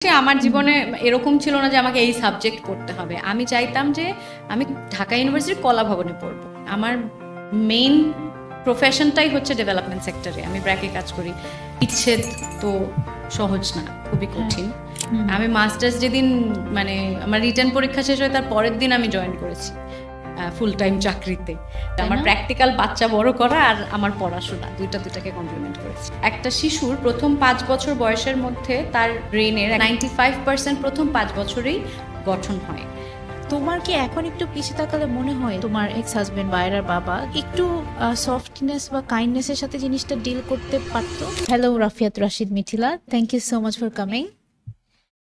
আমার জীবনে এরকম ছিল না যে আমাকে এই সাবজেক্ট পড়তে হবে। আমি চাইতাম যে আমি ঢাকা ইউনিভার্সিটির কলা ভবনে পড়বো। আমার মেইন প্রফেশনটাই হচ্ছে ডেভেলপমেন্ট সেক্টরে। আমি ব্র্যাকে কাজ করি। বিচ্ছেদ তো সহজ না, খুবই কঠিন। আমি মাস্টার্স যেদিন মানে আমার রিটার্ন পরীক্ষা শেষ হয় তার পরের দিন আমি জয়েন করেছি ফুল টাইম চাকরিতে। আমার প্র্যাকটিক্যাল বাচ্চা বড় করা আর আমার পড়াশোনা দুইটাকে কমপ্লিমেন্ট করেছি। একটা শিশুর প্রথম 5 বছর বয়সের মধ্যে তার ব্রেনের 95% প্রথম 5 বছরেই গঠন হয়। তোমার কি এখন একটু পিছিয়ে তাকালে মনে হয় তোমার এক্স হাজবেন্ড বা এর বাবা একটু সফটনেস বা কাইন্ডনেসের সাথে জিনিসটা ডিল করতে পারতো? Hello Rafiyat Rashid Mithila, thank you so much for coming.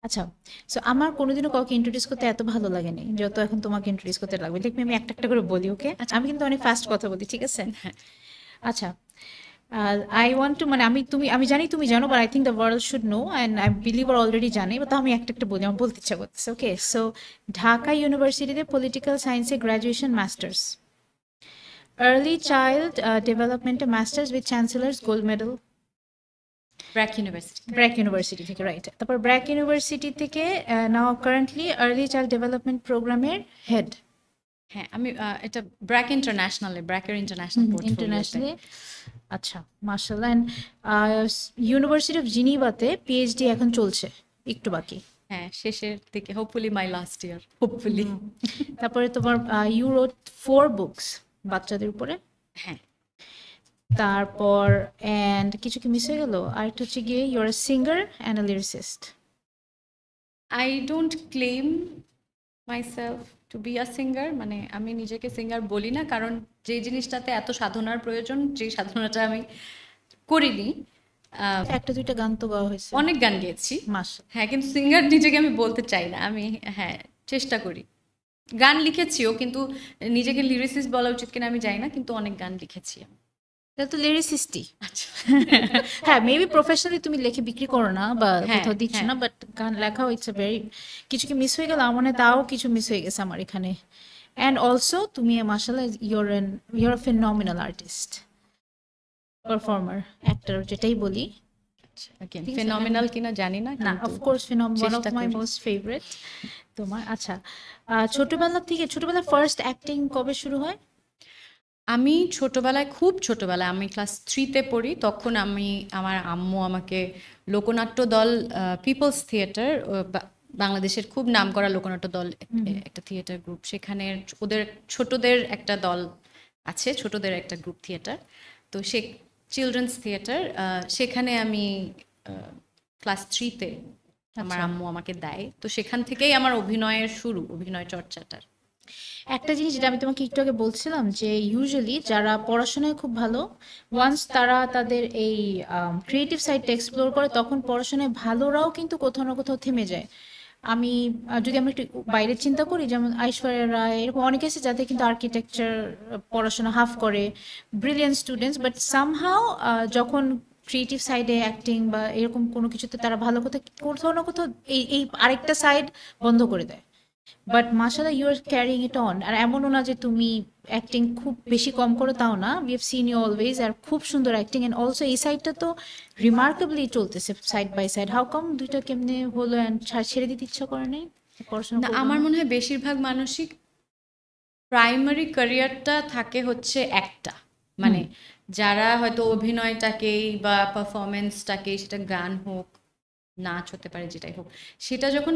আচ্ছা, সো আমার কোনোদিনও কাউকে ইন্ট্রোডিউস করতে এত ভালো লাগেনি যত এখন তোমাকে ইন্ট্রোডিউস করতে লাগবে। দেখবে আমি একটা একটা করে বলি, ওকে? আমি কিন্তু অনেক ফাস্ট কথা বলি, ঠিক আছে? আচ্ছা, আই ওয়ান্ট টু মানে আমি জানি তুমি জানো, but I think the world should know and I believe আর অলরেডি জানে, বাট আমি একটা একটা বলি, আমার বলতে ইচ্ছা করতেছে। ওকে, সো ঢাকা ইউনিভার্সিটিতে পলিটিক্যাল সায়েন্সে গ্র্যাজুয়েশন মাস্টার্স, আর্লি চাইল্ড ডেভেলপমেন্টে masters with chancellor's gold medal BRAC university থেকে, রাইট? তারপর ব্র্যাক ইউনিভার্সিটি থেকে now currently early child development প্রোগ্রামের হেড। হ্যাঁ, আমি এটা ব্র্যাক ইন্টারন্যাশনালে, ব্র্যাকের ইন্টারন্যাশনাল ইন্টারন্যাশনালি। আচ্ছা, মাশাআল্লাহ। এন্ড ইউনিভার্সিটি অফ জিনিভাতে পিএইচডি এখন চলছে, একটু বাকি। হ্যাঁ, শেষের দিকে, hopefully my last year, hopefully. তারপরে তোমার ইউ রোট 4 বুকস বাচ্চাদের উপরে। হ্যাঁ, তারপর এন্ড কিছু কি মিস হয়ে গেল? আরেকটা হচ্ছে গিয়ে you are a singer and a lyricist. I don't claim myself to be a singer, মানে আমি নিজেকে সিঙ্গার বলি না, কারণ যে জিনিসটাতে এত সাধনার প্রয়োজন, যে সাধনাটা আমি করিনি। একটা দুইটা গান তো গাওয়া হয়েছে, অনেক গান গেয়েছি, মাশাআল্লাহ। হ্যাঁ, কিন্তু সিঙ্গার নিজেকে আমি বলতে চাই না। আমি হ্যাঁ চেষ্টা করি, গান লিখেছিও, কিন্তু নিজেকে লিরিসিস্ট বলা উচিত কিনা আমি জানি না, কিন্তু অনেক গান লিখেছি আমি। এটা তো লিরিসিস্টই। আচ্ছা, হ্যাঁ, মেবি প্রফেশনালি তুমি লিখে বিক্রি করো না বা হ্যাঁ, কোথাও দিচ্ছ হ্যাঁ। না, বাট গান লেখাও ইটস আ ভেরি, কিছু কি মিস হয়ে গেল? আমার মনে হয় তাও কিছু মিস হয়ে গেছে আমার এখানে। অ্যান্ড অলসো তুমি মাশাআল্লাহ you're a phenomenal artist, performer, actor, যেটাই বলি। ফেনোমেনাল কিনা জানি না, না, কিন্তু অফকোর্স ফেনোমেনাল, ওয়ান অফ চেষ্টা মাই করি। মোস্ট ফেভারিট তোমার। আচ্ছা, ছোটবেলার ফার্স্ট অ্যাক্টিং কবে শুরু হয়? আমি ছোটবেলায়, খুব ছোটবেলায়, আমি ক্লাস 3-তে পড়ি, তখন আমার আম্মু আমাকে লোকনাট্য দল, পিপলস থিয়েটার, বাংলাদেশের খুব নামকরা লোকনাট্য দল, একটা থিয়েটার গ্রুপ, সেখানে ওদের ছোটদের একটা দল আছে, ছোটদের একটা গ্রুপ থিয়েটার, তো সে চিলড্রেন্স থিয়েটার, সেখানে আমি ক্লাস 3-তে আমার আম্মু আমাকে দেয়, তো সেখান থেকেই আমার অভিনয়ের শুরু, অভিনয় চর্চাটার। একটা জিনিস যেটা আমি তোমাকে একটু আগে বলছিলাম, যে ইউজুয়ালি যারা পড়াশোনায় খুব ভালো, ওয়ান্স তারা তাদের এই ক্রিয়েটিভ সাইডটা এক্সপ্লোর করে, তখন পড়াশোনায় ভালোরাও কিন্তু কোথাও না কোথাও থেমে যায়। আমি যদি আমরা একটু বাইরের চিন্তা করি, যেমন ঐশ্বরিয়া রায়, এরকম অনেকে আছে যাদের কিন্তু আর্কিটেকচার পড়াশোনা হাফ করে, ব্রিলিয়ান্ট স্টুডেন্টস, বাট সামহাও যখন ক্রিয়েটিভ সাইডে অ্যাক্টিং বা এরকম কোনো কিছুতে তারা ভালো, কোথাও না কোথাও এই আরেকটা সাইড বন্ধ করে দেয়। বাট মাশাআল্লাহ you are carrying it on. আর এমনও না যে তুমি অ্যাক্টিং খুব বেশি কম করো, তাও না, we have seen you always. আর খুব সুন্দর অ্যাক্টিং, এন্ড অলসো এই সাইডটা তো রিমার্কেবলি চলতেছে side by side. How come দুইটা কেমনে হলো, অ্যান্ড ছেড়ে দিতে ইচ্ছা করে নাই, পড়াশোনা না, করবো আমার না? মনে হয় বেশিরভাগ মানসিক প্রাইমারি ক্যারিয়ারটা থাকে হচ্ছে একটা, মানে যারা হয়তো অভিনয়টাকেই বা পারফরমেন্সটাকেই, সেটা গান হোক, নাচ হতে পারে, যেটাই হোক, সেটা যখন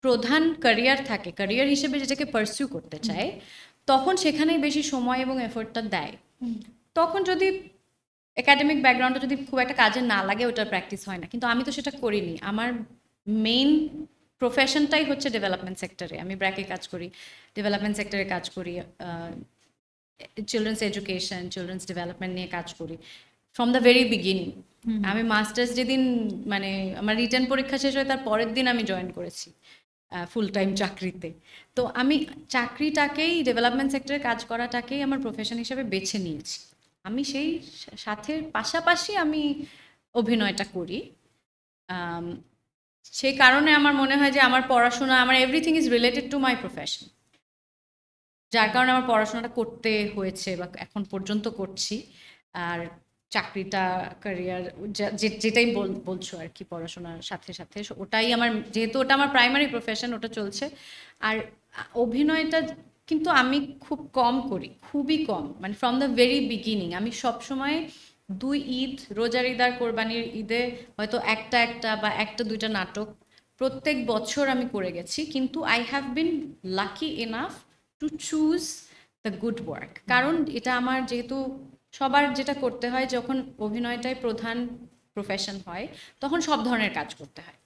প্রধান ক্যারিয়ার থাকে, ক্যারিয়ার হিসেবে যেটাকে পারসিউ করতে চায়, তখন সেখানেই বেশি সময় এবং এফোর্টটা দেয়। তখন যদি একাডেমিক ব্যাকগ্রাউন্ডটা যদি খুব একটা কাজে না লাগে, ওটার প্র্যাকটিস হয় না, কিন্তু আমি তো সেটা করিনি। আমার মেইন প্রফেশনটাই হচ্ছে ডেভেলপমেন্ট সেক্টরে। আমি ব্র্যাকে কাজ করি, ডেভেলপমেন্ট সেক্টরে কাজ করি, চিলড্রেন্স এডুকেশন, চিলড্রেন্স ডেভেলপমেন্ট নিয়ে কাজ করি ফ্রম দ্য ভেরি বিগিনিং। আমি মাস্টার্স যেদিন মানে আমার রিটার্ন পরীক্ষা শেষ হয় তার পরের দিন আমি জয়েন করেছি ফুল টাইম চাকরিতে। তো আমি চাকরিটাকেই, ডেভেলপমেন্ট সেক্টরে কাজ করাটাকেই আমার প্রফেশন হিসেবে বেছে নিয়েছি। আমি সেই সাথে পাশাপাশি আমি অভিনয়টা করি। সেই কারণে আমার মনে হয় যে আমার পড়াশোনা, আমার everything is related to my profession, যার কারণে আমার পড়াশোনাটা করতে হয়েছে বা এখন পর্যন্ত করছি। আর চাকরিটা ক্যারিয়ার যেটাই বলছো আর কি, পড়াশোনার সাথে সাথে ওটাই আমার, যেহেতু ওটা আমার প্রাইমারি প্রফেশন, ওটা চলছে। আর অভিনয়টা কিন্তু আমি খুব কম করি, খুবই কম, মানে ফ্রম দ্য ভেরি বিগিনিং। আমি সবসময় 2 ঈদ, রোজার ঈদ আর কোরবানির ঈদে হয়তো একটা বা দুইটা নাটক প্রত্যেক বছর আমি করে গেছি, কিন্তু I have been lucky enough to choose the good work. কারণ এটা আমার, যেহেতু সবার যেটা করতে হয় যখন অভিনয়টাই প্রধান প্রফেশন হয়, তখন সব ধরনের কাজ করতে হয়,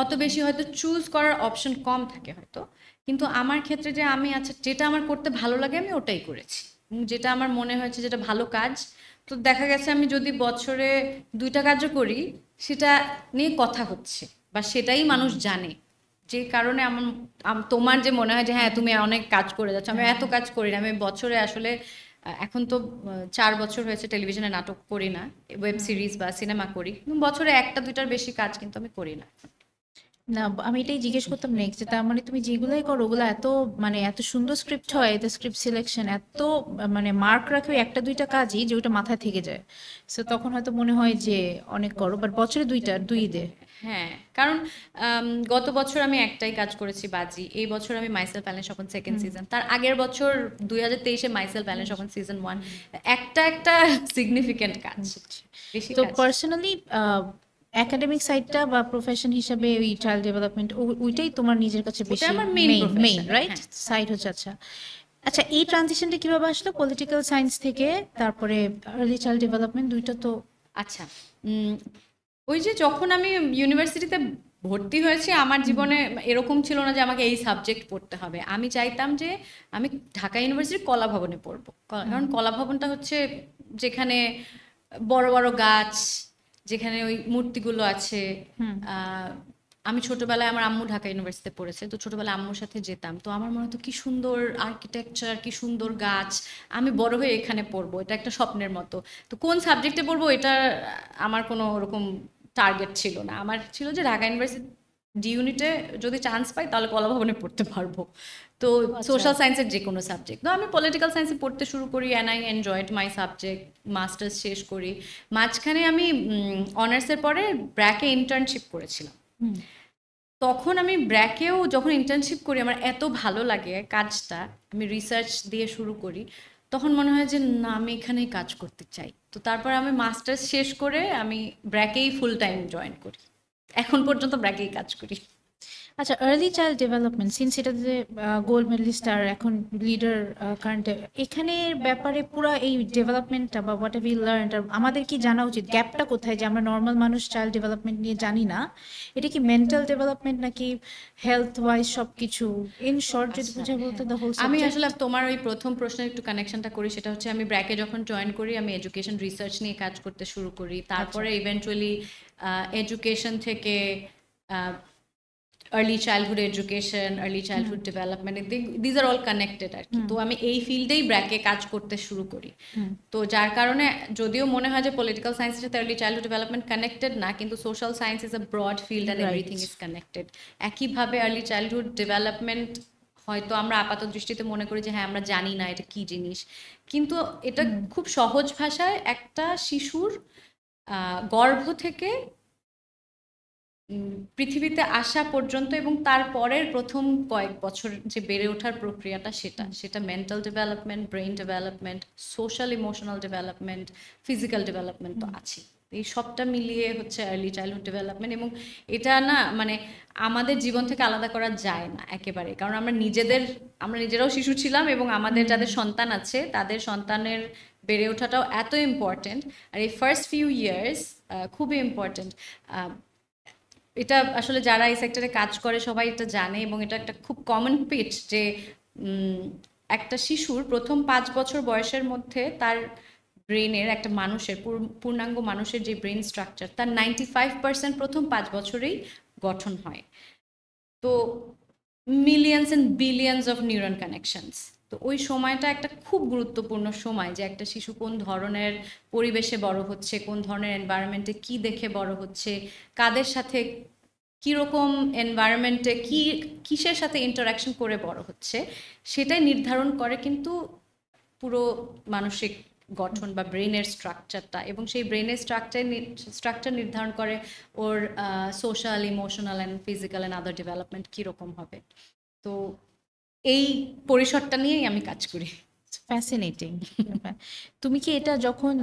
অত বেশি হয়তো চুজ করার অপশন কম থাকে হয়তো। কিন্তু আমার ক্ষেত্রে যে আমি, আচ্ছা যেটা আমার করতে ভালো লাগে আমি ওটাই করেছি, যেটা আমার মনে হয়েছে যেটা ভালো কাজ। তো দেখা গেছে আমি যদি বছরে 2টা কাজও করি, সেটা নিয়ে কথা হচ্ছে বা সেটাই মানুষ জানে, যে কারণে আমার তোমার যে মনে হয় যে হ্যাঁ তুমি অনেক কাজ করে যাচ্ছ, আমি এত কাজ করি না। আমি বছরে আসলে এখন তো 4 বছর হয়েছে টেলিভিশনে নাটক করি না, ওয়েব সিরিজ বা সিনেমা করি, বছরে 1-2টার বেশি কাজ কিন্তু আমি করি না। না, আমি এটাই জিজ্ঞেস করতাম নেক্সট, যে তার মানে তুমি যেগুলোই করো ওগুলো এত মানে এত সুন্দর স্ক্রিপ্ট হয়, এত স্ক্রিপ্ট সিলেকশন, এত মানে মার্ক রাখে ওই 1-2টা কাজই যে ওইটা মাথায় থেকে যায়। সো তখন হয়তো মনে হয় যে অনেক করো, বাট বছরে 2 ঈদে। হ্যাঁ, কারণ গত বছর আমি একটাই কাজ করেছি, বাজি। এই বছর আমি myself Allen Swapan second season, তার আগের বছর 2023-এ মাইসেলফ অ্যালেন স্বপন সিজন 1, একটা সিগনিফিকেন্ট কাজ, বেশি তো কাজ। পার্সোনালি একাডেমিক সাইডটা বা প্রফেশন হিসাবে ওই চাইল্ড ডেভেলপমেন্ট, ওইটাই তোমার নিজের কাছে ওটা বেশি আমার main main profession, right side হচ্ছে। আচ্ছা আচ্ছা, এই ট্রানজিশনটা কিভাবে আসলো পলিটিক্যাল সায়েন্স থেকে তারপরে আর্লি চাইল্ড ডেভেলপমেন্ট, দুইটা তো? আচ্ছা, ওই যে যখন আমি ইউনিভার্সিটিতে ভর্তি হয়েছি, আমার জীবনে এরকম ছিল না যে আমাকে এই সাবজেক্ট পড়তে হবে। আমি চাইতাম যে আমি ঢাকা ইউনিভার্সিটির কলা ভবনে পড়বো, কারণ কলা ভবনটা হচ্ছে যেখানে বড় বড় গাছ, যেখানে ওই মূর্তিগুলো আছে। আমি ছোটবেলায়, আমার আম্মু ঢাকা ইউনিভার্সিটিতে পড়েছে, তো ছোটবেলায় আম্মুর সাথে যেতাম, তো আমার মনে হতো কি সুন্দর আর্কিটেকচার, কি সুন্দর গাছ, আমি বড় হয়ে এখানে পড়বো, এটা একটা স্বপ্নের মতো। তো কোন সাবজেক্টে পড়বো এটা আমার কোনো ওরকম টার্গেট ছিল না। আমার ছিল যে ঢাকা ইউনিভার্সিটি ডি ইউনিটে যদি চান্স পাই তাহলে কলা ভবনে পড়তে পারবো। তো সোশ্যাল সায়েন্সের যে কোনো সাবজেক্ট, তো আমি পলিটিক্যাল সায়েন্সে পড়তে শুরু করি, and I enjoyed my subject. Masters শেষ করি, মাঝখানে আমি অনার্সের পরে ব্র্যাকে ইন্টার্নশিপ করেছিলাম। তখন আমি ব্র্যাকেও যখন ইন্টার্নশিপ করি, আমার এত ভালো লাগে কাজটা, আমি রিসার্চ দিয়ে শুরু করি, তখন মনে হয় যে না, আমি এখানেই কাজ করতে চাই। তো তারপর আমি মাস্টার্স শেষ করে আমি ব্র্যাকেই ফুল টাইম জয়েন করি, এখন পর্যন্ত ব্র্যাকেই কাজ করি। আচ্ছা, আর্লি চাইল্ড ডেভেলপমেন্ট, সিন্স এটাতে গোল্ড মেডেলিস্ট আর এখন লিডার কারেন্ট, এখানের ব্যাপারে পুরো এই ডেভেলপমেন্টটা বা হোয়াট এভার ইউ লার্ন, আমাদের কি জানা উচিত? গ্যাপটা কোথায় যে আমরা নর্মাল মানুষ চাইল্ড ডেভেলপমেন্ট নিয়ে জানি না? এটা কি মেন্টাল ডেভেলপমেন্ট নাকি হেলথ ওয়াইজ সব কিছু? ইন শর্ট যদি বুঝে বলতে, দ্য হোল আমি সাবজেক্ট। আসলে তোমার ওই প্রথম প্রশ্নের একটু কানেকশনটা করি, সেটা হচ্ছে আমি ব্র্যাকে যখন জয়েন করি আমি এডুকেশন রিসার্চ নিয়ে কাজ করতে শুরু করি, তারপরে ইভেন্চুয়ালি এডুকেশন থেকে early childhood education, early childhood development, these are all connected আর কি। তো আমি এই ফিল্ডেই ব্র্যাকে কাজ করতে শুরু করি। তো যার কারণে যদিও মনে হয় যে পলিটিক্যাল সায়েন্সের সাথে আর্লি চাইল্ডহুড ডেভেলপমেন্ট কানেক্টেড না, কিন্তু social science is a broad field and everything is connected. একইভাবে আর্লি চাইল্ডহুড ডেভেলপমেন্ট হয়তো আমরা আপাত দৃষ্টিতে মনে করি যে হ্যাঁ আমরা জানি না এটা কি জিনিস, কিন্তু এটা খুব সহজ ভাষায় একটা শিশুর গর্ভ থেকে পৃথিবীতে আসা পর্যন্ত এবং তারপরের প্রথম কয়েক বছর যে বেড়ে ওঠার প্রক্রিয়াটা, সেটা mental development, brain development, social emotional development, physical development তো আছে। এই সবটা মিলিয়ে হচ্ছে আর্লি চাইল্ডহুড ডেভেলপমেন্ট, এবং এটা না মানে আমাদের জীবন থেকে আলাদা করা যায় না একেবারে, কারণ আমরা নিজেরাও শিশু ছিলাম, এবং আমাদের যাদের সন্তান আছে তাদের সন্তানের বেড়ে ওঠাটাও এত ইম্পর্টেন্ট। আর এই ফার্স্ট ফিউ ইয়ার্স খুবই ইম্পর্টেন্ট। এটা আসলে যারা এই সেক্টরে কাজ করে সবাই এটা জানে, এবং এটা একটা খুব কমন পিচ যে একটা শিশুর প্রথম 5 বছর বয়সের মধ্যে তার ব্রেনের, একটা মানুষের পূর্ণাঙ্গ মানুষের যে ব্রেন স্ট্রাকচার, তার 95% প্রথম 5 বছরেই গঠন হয়। তো millions and billions of neuron connections. তো ওই সময়টা একটা খুব গুরুত্বপূর্ণ সময়, যে একটা শিশু কোন ধরনের পরিবেশে বড় হচ্ছে, কোন ধরনের এনভায়রনমেন্টে কি দেখে বড় হচ্ছে, কাদের সাথে কীরকম এনভায়রনমেন্টে কিসের সাথে ইন্টারাকশন করে বড় হচ্ছে, সেটাই নির্ধারণ করে কিন্তু পুরো মানসিক গঠন বা ব্রেনের স্ট্রাকচারটা, এবং সেই ব্রেনের স্ট্রাকচার নির্ধারণ করে ওর social, emotional and physical and other development কীরকম হবে। তো এই পরিসরটা নিয়েই আমি কাজ করি। ফ্যাসিনেটিং। তুমি কি এটা যখন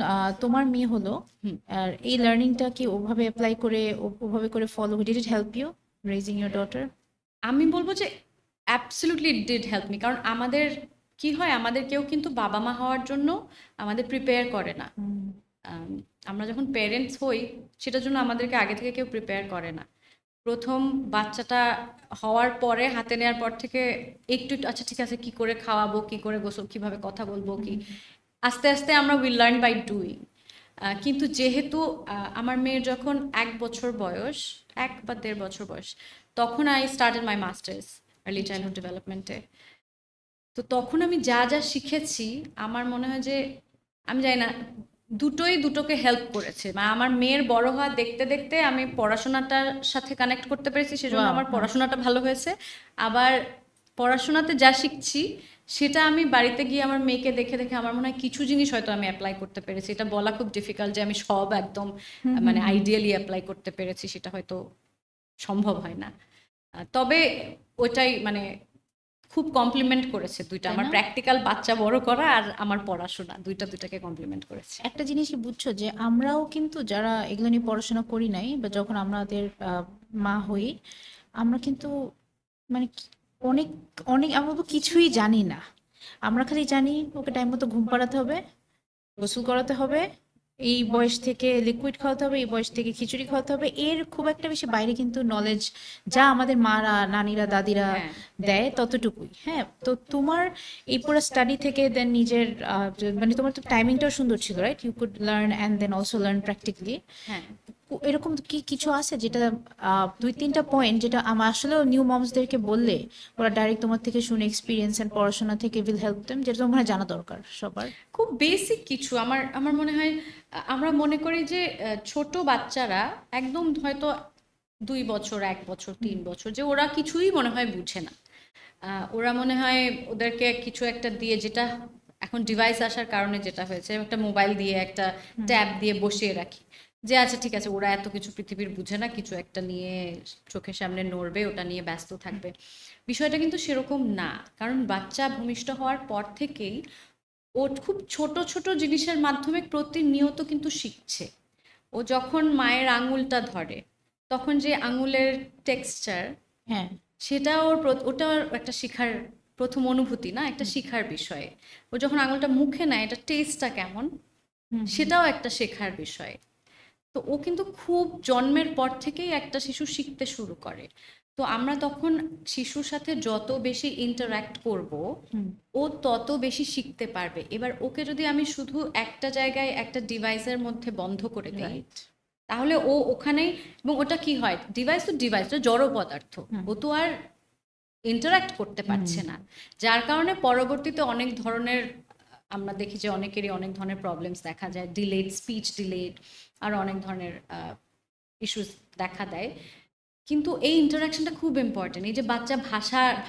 তোমার মেয়ে হলো, হুম। আর এই লার্নিংটা কি ওভাবে অ্যাপ্লাই করে ওভাবে করে follow, did it help you raising your daughter? আমি বলবো যে absolutely it did help me, কারণ আমাদের কি হয়, আমাদের কেউ কিন্তু বাবা মা হওয়ার জন্য আমাদের প্রিপেয়ার করে না। আমরা যখন প্যারেন্টস হই সেটার জন্য আমাদেরকে আগে থেকে কেউ প্রিপেয়ার করে না। প্রথম বাচ্চাটা হওয়ার পরে, হাতে নেওয়ার পর থেকে একটু একটু আচ্ছা ঠিক আছে, কি করে খাওয়াবো, কি করে গোসল, কিভাবে কথা বলবো, কি আস্তে আস্তে আমরা উইল লার্ন বাই ডুইং। কিন্তু যেহেতু আমার মেয়ের যখন 1 বছর বয়স, 1 বা 1.5 বছর বয়স, তখন I started my masters early childhood ডেভেলপমেন্টে। তো তখন আমি যা যা শিখেছি, আমার মনে হয় যে আমি জানি না, দুটোই দুটোকে হেল্প করেছে। মানে আমার মেয়ের বড় হওয়া দেখতে দেখতে আমি পড়াশোনাটার সাথে কানেক্ট করতে পেরেছি, সেজন্য আমার পড়াশোনাটা ভালো হয়েছে। আবার পড়াশোনাতে যা শিখছি সেটা আমি বাড়িতে গিয়ে আমার মেয়েকে দেখে দেখে আমার মনে হয় কিছু জিনিস হয়তো আমি অ্যাপ্লাই করতে পেরেছি। এটা বলা খুব ডিফিকাল্ট যে আমি সব একদম মানে আইডিয়ালি অ্যাপ্লাই করতে পেরেছি, সেটা হয়তো সম্ভব হয় না। তবে ওটাই মানে খুব কমপ্লিমেন্ট করেছে দুইটা, আমার প্র্যাকটিক্যাল বাচ্চা বড় করা আর আমার পড়াশোনা, দুইটাকে কমপ্লিমেন্ট করেছে। একটা জিনিস কি বুঝছো, যে আমরাও কিন্তু যারা এগুলো নিয়ে পড়াশোনা করি নাই, বা যখন আমাদের মা হই, আমরা কিন্তু মানে অনেক অনেক আমরা তো কিছুই জানি না। আমরা খালি জানি ওকে টাইম মতো ঘুম পাড়াতে হবে, গোসল করাতে হবে, এই বয়স থেকে লিকুইড খাওয়াতে হবে, এই বয়স থেকে খিচুড়ি খাওয়াতে হবে। এর খুব একটা বেশি বাইরে কিন্তু নলেজ যা আমাদের মারা, নানিরা, দাদিরা দেয় ততটুকুই। হ্যাঁ, তো তোমার এই পুরো স্টাডি থেকে দেন নিজের মানে তোমার তো টাইমিংটাও সুন্দর ছিল, right? You could learn and then also learn practically. হ্যাঁ, এরকম কি কিছু আছে যেটা 2-3টা পয়েন্ট যেটা আমার আসলে নিউ মমসদেরকে বললে ওরা ডাইরেক্ট তোমার থেকে শুনে এক্সপিরিয়েন্স এন্ড পড়াশোনা থেকে উইল হেল্প দেম, যেটা তোমার মনে হয় জানা দরকার সবার? খুব বেসিক কিছু আমার আমার মনে হয়, আমরা মনে করি যে ছোট বাচ্চারা একদম হয়তো 2 বছর, 1 বছর, 3 বছর, যে ওরা কিছুই মনে হয় বুঝে না। ওরা মনে হয় ওদেরকে কিছু একটা দিয়ে, যেটা এখন ডিভাইস আসার কারণে যেটা হয়েছে, একটা মোবাইল দিয়ে, একটা ট্যাব দিয়ে বসিয়ে রাখি, যে আচ্ছা ঠিক আছে, ওরা এত কিছু পৃথিবীর বুঝে না, কিছু একটা নিয়ে চোখের সামনে নড়বে, ওটা নিয়ে ব্যস্ত থাকবে। বিষয়টা কিন্তু সেরকম না, কারণ বাচ্চা ভূমিষ্ঠ হওয়ার পর থেকেই ও খুব ছোট ছোট জিনিসের মাধ্যমে প্রতিনিয়ত কিন্তু শিখছে। ও যখন মায়ের আঙুলটা ধরে, তখন যে আঙুলের টেক্সচার, হ্যাঁ, সেটা ওটা ওর একটা শিখার প্রথম অনুভূতি না, একটা শিখার বিষয়। ও যখন আঙুলটা মুখে নেয়, এটা টেস্টটা কেমন, সেটাও একটা শেখার বিষয়। তো ও কিন্তু খুব জন্মের পর থেকেই একটা শিশু শিখতে শুরু করে। তো আমরা তখন শিশুর সাথে যত বেশি ইন্টারঅ্যাক্ট করব, ও তত বেশি শিখতে পারবে। এবার ওকে যদি আমি শুধু একটা জায়গায় একটা ডিভাইসের মধ্যে বন্ধ করে দিই, তাহলে ও ওখানেই, এবং ওটা কি হয়, ডিভাইস তো ডিভাইস, তো জড় পদার্থ, ও তো আর ইন্টারঅ্যাক্ট করতে পারছে না। যার কারণে পরবর্তীতে অনেক ধরনের, আমরা দেখি যে অনেকেরই অনেক ধরনের প্রবলেমস দেখা যায়, ডিলেড স্পিচ, ডিলেড, আর অনেক ধরনের ইস্যুস দেখা দেয়। কিন্তু এই ইন্টারাকশনটা খুব ইম্পর্টেন্ট। এই যে বাচ্চা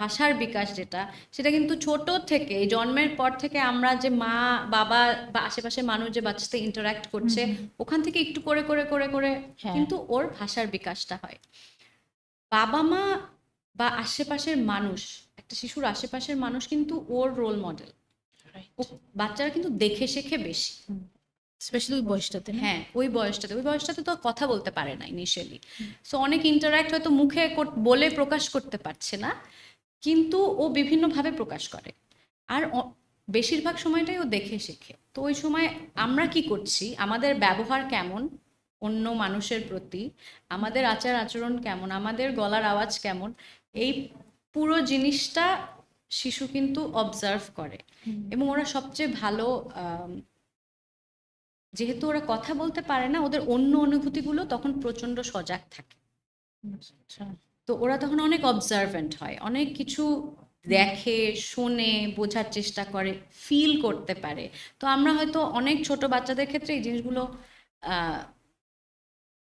ভাষার বিকাশ যেটা, সেটা কিন্তু ছোট থেকে, জন্মের পর থেকে আমরা যে মা বাবা বা আশেপাশের মানুষ যে বাচ্চার সাথে ইন্টারাক্ট করছে, ওখান থেকে একটু করে করে করে করে কিন্তু ওর ভাষার বিকাশটা হয়। বাবা মা বা আশেপাশের মানুষ, একটা শিশুর আশেপাশের মানুষ কিন্তু ওর রোল মডেল। বাচ্চারা কিন্তু দেখে শেখে বেশি, স্পেশালি ওই বয়সটাতে। হ্যাঁ, ওই বয়সটাতে তো কথা বলতে পারে না ইনিশিয়ালি। সো অনেক ইন্টারাক্ট হয়তো মুখে বলে প্রকাশ করতে পারছে না, কিন্তু ও বিভিন্নভাবে প্রকাশ করে। আর বেশিরভাগ সময়টাই ও দেখে শেখে। তো ওই সময় আমরা কি করছি, আমাদের ব্যবহার কেমন অন্য মানুষের প্রতি, আমাদের আচার আচরণ কেমন, আমাদের গলার আওয়াজ কেমন, এই পুরো জিনিসটা শিশু কিন্তু অবজার্ভ করে। এবং ওরা সবচেয়ে ভালো, যেহেতু ওরা কথা বলতে পারে না, ওদের অন্য অনুভূতিগুলো তখন প্রচন্ড সজাগ থাকে। তো ওরা তখন অনেক অবজারভেন্ট হয়, অনেক কিছু দেখে, শোনে, বোঝার চেষ্টা করে, ফিল করতে পারে। তো আমরা হয়তো অনেক ছোট বাচ্চাদের ক্ষেত্রে এই জিনিসগুলো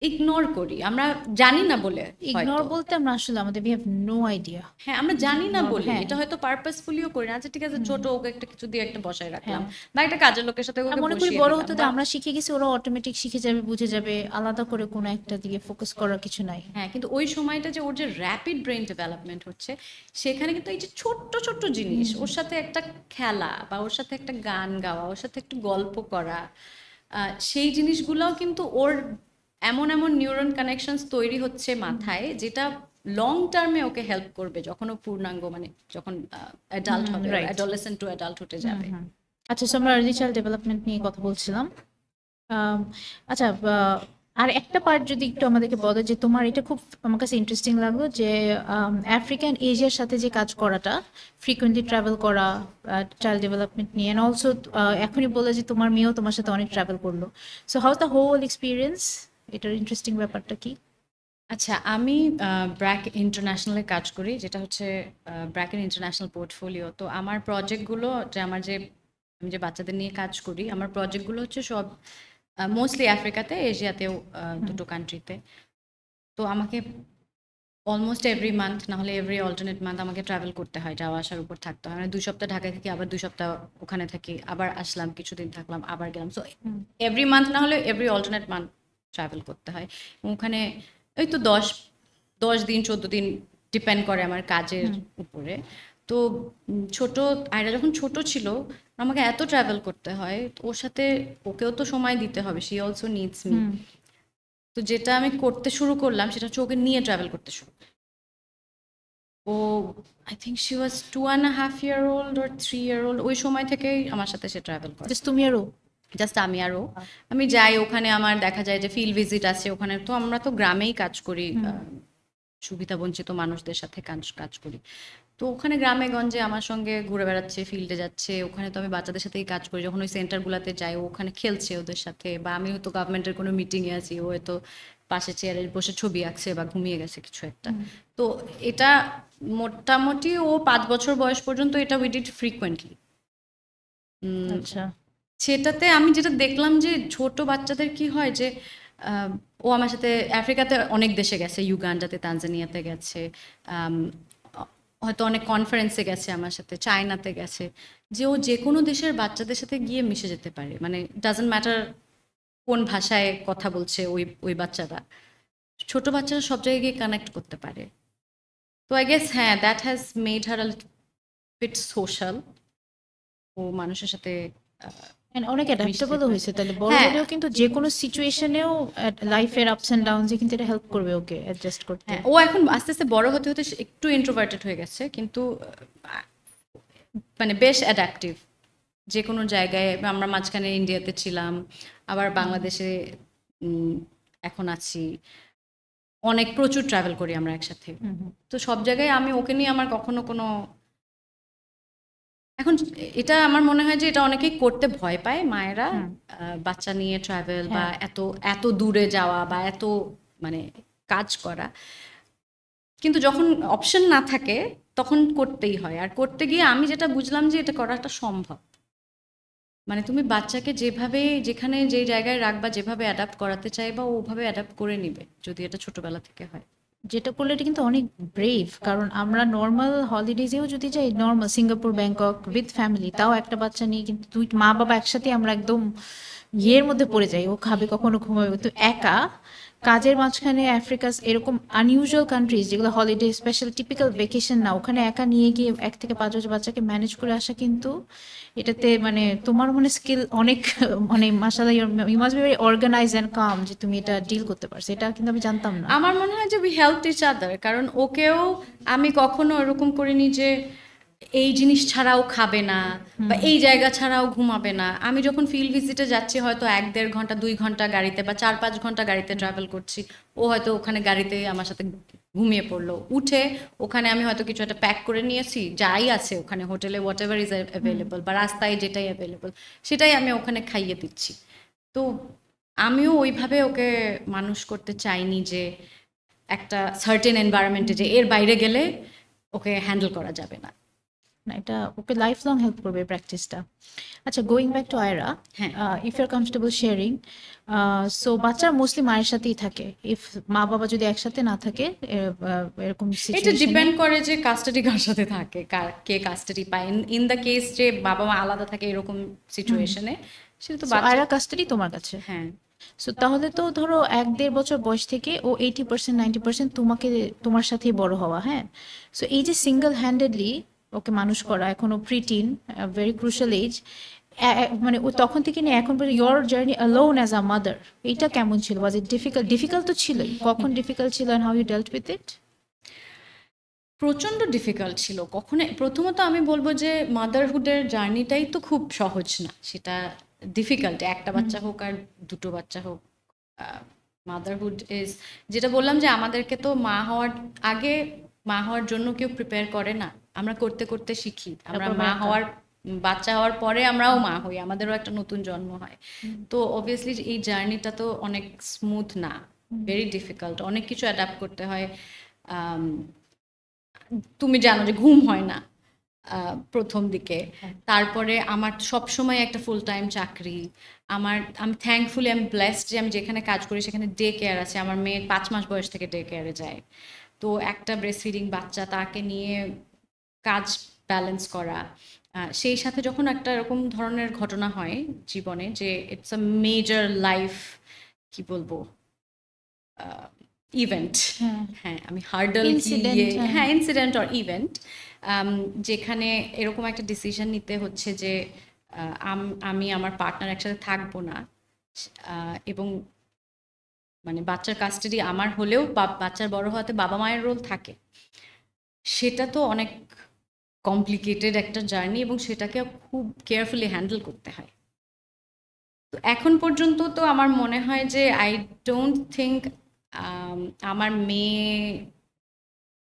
ইগনোর করি, আমরা জানি না বলে ইগনোর হয়তো। বলতে আমরা আসলে আমাদের উই হ্যাভ নো আইডিয়া। হ্যাঁ, আমরা জানি না বলে, হ্যাঁ এটা হয়তো পারপাসফুলিও করি না। আচ্ছা ঠিক আছে, হুম, ছোট, ওকে একটা কিছু দিয়ে একটা বসায় রাখলাম, হ্যাঁ বা একটা কাজের লোকের সাথে আর ওকে মনে করি বসিয়ে বড় দিলাম, হতে বা আমরা শিখে গেছি, ওরা অটোমেটিক শিখে যাবে, বুঝে যাবে, আলাদা করে কোনো একটা দিকে ফোকাস করার কিছু নাই। হ্যাঁ, কিন্তু ওই সময়টা যে ওর যে র্যাপিড ব্রেন ডেভেলপমেন্ট হচ্ছে, সেখানে কিন্তু এই যে ছোট্ট ছোট্ট জিনিস, ওর সাথে একটা খেলা বা ওর সাথে একটা গান গাওয়া, ওর সাথে একটু গল্প করা, সেই জিনিসগুলোও কিন্তু ওর এমন এমন নিউরন কানেকশনস তৈরি হচ্ছে মাথায়, যেটা লং টার্মে ওকে হেল্প করবে যখন ও পূর্ণাঙ্গ, মানে যখন অ্যাডাল্ট হবে, রাইট। অ্যাডোলেসেন্ট টু অ্যাডাল্টহুডে যাবে। আচ্ছা, so আমরা আর্লি চাইল্ড ডেভেলপমেন্ট নিয়ে কথা বলছিলাম। আম, আচ্ছা, আর একটা পার্ট যদি একটু আমাদেরকে বলো, যে তোমার এটা খুব আমার কাছে ইন্টারেস্টিং লাগলো, যে আফ্রিকান এশিয়ার সাথে যে কাজ করাটা, ফ্রিকোয়েন্টলি ট্রাভেল করা চাইল্ড ডেভেলপমেন্ট নিয়ে, অ্যান্ড অলসো এখনই বলে যে তোমার মেয়েও তোমার সাথে অনেক ট্রাভেল করলো। So how the whole experience, এটার ইন্টারেস্টিং ব্যাপারটা কি? আচ্ছা, আমি ব্র্যাক ইন্টারন্যাশনালে কাজ করি, যেটা হচ্ছে ব্র্যাকের ইন্টারন্যাশনাল পোর্টফোলিও। তো আমার প্রজেক্টগুলো, যে আমি যে বাচ্চাদের নিয়ে কাজ করি, আমার প্রজেক্টগুলো হচ্ছে সব মোস্টলি আফ্রিকাতে, এশিয়াতেও দুটো কান্ট্রিতে। তো আমাকে অলমোস্ট এভরি মান্থ, না হলে এভরি অল্টারনেট মান্থ আমাকে ট্রাভেল করতে হয়, যাওয়া আসার উপর থাকতে হয়। মানে 2 সপ্তাহ ঢাকায় থাকি, আবার 2 সপ্তাহ ওখানে থাকি, আবার আসলাম, কিছুদিন থাকলাম, আবার গেলাম। সো এভরি মান্থ না হলে এভরি অল্টারনেট মান্থ ট্রাভেল করতে হয়। এবং ওখানে ওই তো 10 দিন 14 দিন, ডিপেন্ড করে আমার কাজের উপরে। তো ছোট আয়রা যখন ছোট ছিল, আমাকে এত ট্রাভেল করতে হয়, তো ওর সাথে ওকেও তো সময় দিতে হবে, শি অলসো নিডস মি। তো যেটা আমি করতে শুরু করলাম, সেটা হচ্ছে ওকে নিয়ে ট্রাভেল করতে শুরু। Oh, I think she was 2.5 year old or 3 year old, ওই সময় থেকেই আমার সাথে সে ট্রাভেল করে। জাস্ট তুমি আরো? জাস্ট আমি আর ও। আমি যাই ওখানে, আমার দেখা যায় যে ফিল্ড ভিজিট আছে ওখানে। তো আমরা তো গ্রামেই কাজ করি, সুবিধা বঞ্চিত মানুষদের সাথে কাজ কাজ করি। তো ওখানে গ্রামে গঞ্জে আমার সঙ্গে ঘুরে বেড়াচ্ছে, ফিল্ডে যাচ্ছে। ওখানে তো আমি বাচ্চাদের সাথেই কাজ করি, যখন ওই সেন্টারগুলোতে যাই ও ওখানে খেলছে ওদের সাথে, বা আমি হয়তো গভর্নমেন্টের কোনো মিটিংয়ে আছি, ও হয়তো পাশে চেয়ারে বসে ছবি আঁকছে বা ঘুমিয়ে গেছে কিছু একটা। তো এটা মোটামুটি ও 5 বছর বয়স পর্যন্ত এটা উই ডিড ফ্রিকোয়েন্টলি। আচ্ছা। সেটাতে আমি যেটা দেখলাম, যে ছোট বাচ্চাদের কি হয়, যে ও আমার সাথে আফ্রিকাতে অনেক দেশে গেছে, ইউগান্ডাতে, তানজানিয়াতে গেছে, আম, হয়তো অনেক কনফারেন্সে গেছে আমার সাথে, চায়নাতে গেছে, যে ও যে কোনো দেশের বাচ্চাদের সাথে গিয়ে মিশে যেতে পারে। মানে ডাজন্ট ম্যাটার কোন ভাষায় কথা বলছে ওই ওই বাচ্চারা, ছোট বাচ্চারা সব জায়গায় গিয়ে কানেক্ট করতে পারে। তো আই গেস হ্যাঁ, that has made her a bit social. ও মানুষের সাথে And অনেক মিশতে অ্যাডাপ্টেবলও পারে। হয়েছে, তাহলে বড় হ্যাঁ, হলেও কিন্তু যে কোনো সিচুয়েশনেও, লাইফের আপস অ্যান্ড ডাউনসে কিন্তু এটা হেল্প করবে ওকে অ্যাডজাস্ট করতে। হ্যাঁ, ও এখন আস্তে আস্তে বড় হতে হতে সে একটু ইন্ট্রোভার্টেড হয়ে গেছে, কিন্তু মানে বেশ অ্যাডাপটিভ। যে কোনো জায়গায়, আমরা মাঝখানে ইন্ডিয়াতে ছিলাম, আবার বাংলাদেশে এখন আছি, অনেক প্রচুর ট্রাভেল করি আমরা একসাথে। তো সব জায়গায় আমি ওকে নিয়ে আমার কখনো কোনো, এখন এটা আমার মনে হয় যে এটা অনেকেই করতে ভয় পায় মায়েরা, বাচ্চা নিয়ে ট্রাভেল বা হ্যাঁ। এত এত দূরে যাওয়া বা এত মানে কাজ করা। কিন্তু যখন অপশন না থাকে তখন করতেই হয়। আর করতে গিয়ে আমি যেটা বুঝলাম, যে এটা করাটা সম্ভব। মানে তুমি বাচ্চাকে যেভাবে, যেখানে যেই জায়গায় রাখবা, যেভাবে অ্যাডাপ্ট করাতে চাইবা, ও ওভাবে অ্যাডাপ্ট করে নিবে, যদি এটা ছোটবেলা থেকে হয়। যেটা করলে এটা কিন্তু অনেক ব্রেভ, কারণ আমরা নর্মাল হলিডেজেও যদি যাই, normal Singapore, Bangkok with family, তাও একটা বাচ্চা নিয়ে কিন্তু দুই মা বাবা একসাথে আমরা একদম ইয়ের মধ্যে পড়ে যাই, ও খাবে কখনো, ঘুমাবে তো একা। কাজের মাঝখানে আফ্রিকাস এরকম আনইউজুয়াল কান্ট্রিজ যেগুলো হলিডে স্পেশাল টিপিক্যাল ভেকেশন না, ওখানে একা নিয়ে গিয়ে 1 থেকে 5 বছর বাচ্চাকে ম্যানেজ করে আসা, কিন্তু এটাতে মানে তোমার মানে স্কিল অনেক মানে মাশাআল্লাহ, you must be very organise and calm, যে তুমি এটা ডিল করতে পারছো, এটা কিন্তু আমি জানতাম না। আমার মনে হয় যে উই হেল্প ইচ আদার, কারণ ওকেও আমি কখনো এরকম করিনি যে এই জিনিস ছাড়াও খাবে না বা এই জায়গা ছাড়াও ঘুমাবে না। আমি যখন ফিল্ড ভিজিটে যাচ্ছি, হয়তো 1-1.5 ঘন্টা 2 ঘন্টা গাড়িতে বা 4-5 ঘন্টা গাড়িতে ট্রাভেল করছি, ও হয়তো ওখানে গাড়িতে আমার সাথে ঘুমিয়ে পড়লো, উঠে ওখানে আমি হয়তো কিছু একটা প্যাক করে নিয়েছি, যাই আছে ওখানে হোটেলে, হোয়াট এভার ইজ অ্যাভেলেবল, বা রাস্তায় যেটাই অ্যাভেলেবল সেটাই আমি ওখানে খাইয়ে দিচ্ছি। তো আমিও ওইভাবে ওকে মানুষ করতে চাইনি, যে একটা সার্টেন এনভায়রনমেন্টে যে এর বাইরে গেলে ওকে হ্যান্ডেল করা যাবে না। না, এটা ওকে লাইফ লং হেল্প করবে প্র্যাকটিসটা। আচ্ছা, গোয়িং ব্যাক টু আয়রা, হ্যাঁ, if your comfortable sharing, so বাচ্চারা মোস্টলি মায়ের সাথেই থাকে, ইফ মা বাবা যদি একসাথে না থাকে এরকম এটা সিচুয়েশনে। ডিপেন্ড করে যে কাস্টাডি কার সাথে থাকে, কে কাস্টাডি পায়। ইন দ্য কেস যে বাবা মা আলাদা থাকে এরকম সিচুয়েশনে, সেটা তো সো বাচ্চা। আয়রা কাস্টাডি তোমার কাছে। হ্যাঁ, সো তাহলে তো ধরো 1-1.5 বছর বয়স থেকে ও 80% 90% তোমার সাথেই বড় হওয়া, হ্যাঁ। সো এই যে সিঙ্গেল হ্যান্ডেডলি ওকে মানুষ করা, এখনো প্রিটিন, ভেরি ক্রুশাল এজ, মানে ও তখন থেকে নিয়ে এখন পর্যন্ত your journey alone as a mother, এইটা কেমন ছিল? ওয়াজ ইট ডিফিকাল্ট? ডিফিকাল্ট তো ছিলই, কখন ডিফিকাল্ট ছিল and how you dealt with it? প্রচণ্ড ডিফিকাল্ট ছিল। প্রথমত আমি বলবো যে মাদারহুডের জার্নিটাই তো খুব সহজ না, সেটা ডিফিকাল্ট। একটা বাচ্চা হোক আর দুটো বাচ্চা হোক, মাদারহুড ইজ, যেটা বললাম যে আমাদেরকে তো আগে মা হওয়ার জন্য কেউ প্রিপেয়ার করে না, আমরা করতে করতে শিখি। আমরা তারপর মা বাচ্চা। হওয়ার বাচ্চা হওয়ার পরে আমরাও মা হই, আমাদেরও একটা নতুন জন্ম হয়। তো অবভিয়াসলি এই জার্নিটা তো অনেক স্মুথ না, ভেরি ডিফিকাল্ট, অনেক কিছু অ্যাডাপ্ট করতে হয়। আম, তুমি জানো যে ঘুম হয় না প্রথম দিকে। তারপরে আমার সব সময় একটা ফুল টাইম চাকরি। আমি থ্যাঙ্কফুলি, আমি ব্লেসড যে আমি যেখানে কাজ করি সেখানে ডে কেয়ার আছে। আমার মেয়ে 5 মাস বয়স থেকে ডে কেয়ারে যায়। তো একটা ব্রেস্ট ফিডিং বাচ্চা, তাকে নিয়ে কাজ ব্যালেন্স করা, সেই সাথে যখন একটা এরকম ধরনের ঘটনা হয় জীবনে যে ইটস আ মেজর লাইফ, কি বলবো, ইভেন্ট। হ্যাঁ, হ্যাঁ, আমি হার্ডল কি, ইনসিডেন্ট। হ্যাঁ ইনসিডেন্ট অর ইভেন্ট, যেখানে এরকম একটা ডিসিশন নিতে হচ্ছে যে আমি আমার পার্টনার একসাথে থাকবো না, এবং মানে বাচ্চার কাস্টাডি আমার হলেও বাচ্চার বড় হওয়াতে বাবা মায়ের রোল থাকে। সেটা তো অনেক কমপ্লিকেটেড একটা জার্নি, এবং সেটাকে খুব কেয়ারফুলি হ্যান্ডেল করতে হয়। তো এখন পর্যন্ত তো আমার মনে হয় যে আই ডোন্ট থিঙ্ক আমার মেয়ে,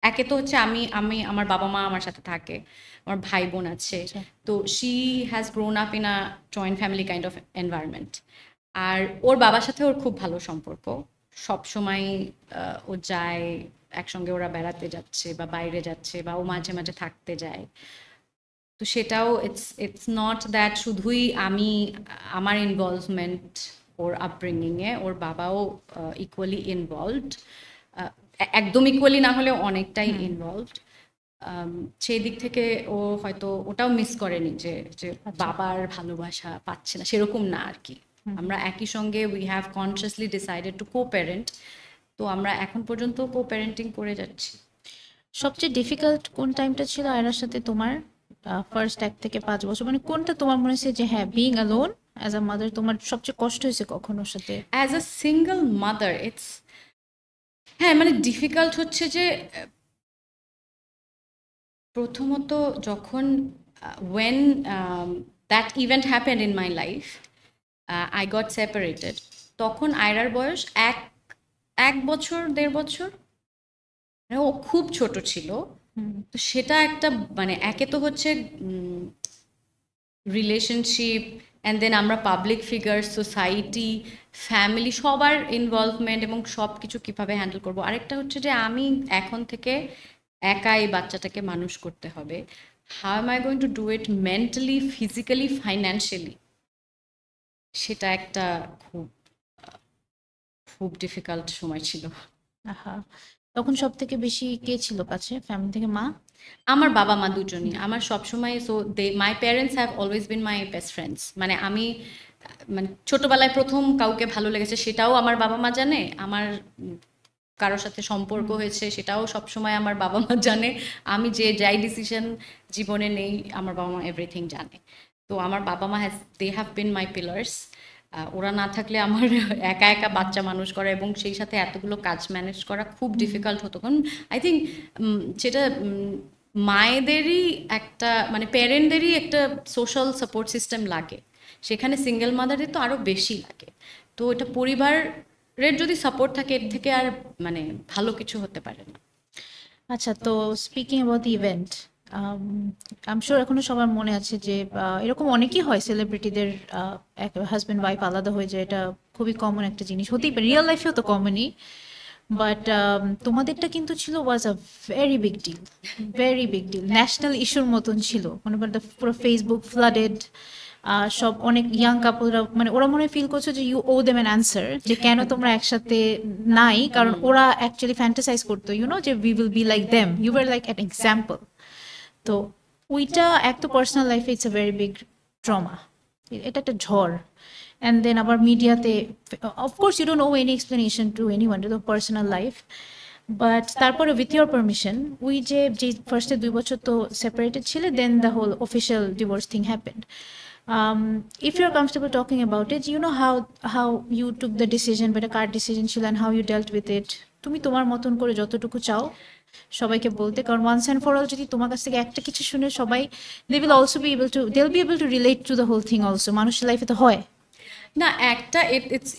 একে তো হচ্ছে আমি আমি আমার বাবা মা আমার সাথে থাকে, আমার ভাই বোন আছে। আচ্ছা। তো she has grown up in a joint family kind of environment. আর ওর বাবার সাথে ওর খুব ভালো সম্পর্ক, সব সময় ও যায় একসঙ্গে, ওরা বেড়াতে যাচ্ছে বা বাইরে যাচ্ছে বা ও মাঝে মাঝে থাকতে যায়। তো সেটাও ইটস নট দ্যাট শুধুই আমার ইনভলভমেন্ট ওর আপব্রিঙ্গিংয়ে, ওর বাবাও ইকুয়ালি ইনভলভড, একদম ইকুয়ালি না হলেও অনেকটাই ইনভলভড। সেই দিক থেকে ও হয়তো ওটাও মিস করেনি যে যে বাবার ভালোবাসা পাচ্ছে না, সেরকম না আর কি। আমরা একই সঙ্গে we have consciously decided to co parent, তো আমরা এখন পর্যন্ত কো প্যারেন্টিং করে যাচ্ছি। সবচেয়ে ডিফিকাল্ট কোন টাইমটা ছিল আয়রার সাথে তোমার? ফার্স্ট 1 থেকে 5 বছর, মানে কোনটা তোমার মনে হচ্ছে যে হ্যাঁ, being alone as a mother তোমার সবচেয়ে কষ্ট হয়েছে কখন ওর সাথে? অ্যাজ আ সিঙ্গল মাদার হ্যাঁ, মানে ডিফিকাল্ট হচ্ছে যে প্রথমত যখন when that event happened in my life, I got separated, তখন আয়রার বয়স 1 বছর 1.5 বছর, মানে ও খুব ছোট ছিল। তো সেটা একটা, মানে একে তো হচ্ছে রিলেশনশিপ, অ্যান্ড দেন আমরা পাবলিক ফিগার, সোসাইটি, ফ্যামিলি, সবার ইনভলভমেন্ট এবং সব কিছু কীভাবে হ্যান্ডেল করবো। আরেকটা হচ্ছে যে আমি এখন থেকে একা এই বাচ্চাটাকে মানুষ করতে হবে। How M I going to do it mentally, physically, financially? সেটা একটা খুব খুব ডিফিকাল্ট সময় ছিল। আহা, তখন সব থেকে বেশি কে ছিল কাছে ফ্যামিলি থেকে? মা? আমার বাবা মা দুজনই আমার সবসময়, so my parents have always been my best friends. মানে আমি মানে ছোটবেলায় প্রথম কাউকে ভালো লেগেছে সেটাও আমার বাবা মা জানে, আমার কারোর সাথে সম্পর্ক হয়েছে সেটাও সবসময় আমার বাবা মা জানে, আমি যাই ডিসিশন জীবনে নেই আমার বাবা মা এভরিথিং জানে। তো আমার বাবা মা they have been my pillars. ওরা না থাকলে আমার একা একা বাচ্চা মানুষ করা এবং সেই সাথে এতগুলো কাজ ম্যানেজ করা খুব ডিফিকাল্ট হতো। কারণ আই থিঙ্ক সেটা মায়েদেরই একটা, মানে প্যারেন্টদেরই একটা সোশ্যাল সাপোর্ট সিস্টেম লাগে, সেখানে সিঙ্গেল মাদারের তো আরও বেশি লাগে। তো এটা পরিবারের যদি সাপোর্ট থাকে, এর থেকে আর মানে ভালো কিছু হতে পারে না। আচ্ছা, তো speaking about the event, I am sure এখনো সবার মনে আছে যে এরকম অনেকেই হয় সেলিব্রিটিদের হাজব্যান্ড ওয়াইফ আলাদা হয়ে যায়, এটা খুবই কমন একটা জিনিস, হতেই পারে রিয়েল লাইফেও তো কমনই। বাট তোমাদেরটা কিন্তু ছিল was a very big deal, very big deal, national ইস্যুর মতন ছিল। মনে করেন পুরো ফেসবুক ফ্লাডেড, সব অনেক ইয়াং কাপলরা মানে ওরা মনে ফিল করছে যে you owe them an answer, যে কেন তোমরা একসাথে নাই, কারণ ওরা অ্যাকচুয়ালি ফ্যান্টাসাইজ করতো ইউনো যে we will be like them, you were like an example. তো ওইটা এক তো পার্সোনাল লাইফে it's a very big trauma, এটা একটা ঝড়। অ্যান্ড দেন আবার মিডিয়াতে of course you don't know any explanation to any one to the personal life, but তারপরে উইথ ইউর পারমিশন উই যে ফার্স্টে 2 বছর তো সেপারেটেড ছিলে, then the whole official divorce thing happened. If you're comfortable talking about it, you know how you took the decision, but a card decision ছিল, and how you dealt with it. তুমি তোমার মতন করে যতটুকু চাও সবাইকে বলতে, কারণ ওয়ান্স অ্যান্ড ফর অল যদি তোমার কাছ থেকে একটা কিছু শুনে সবাই they'll be able to relate to the whole thing also. মানুষের লাইফে তো হয় না একটা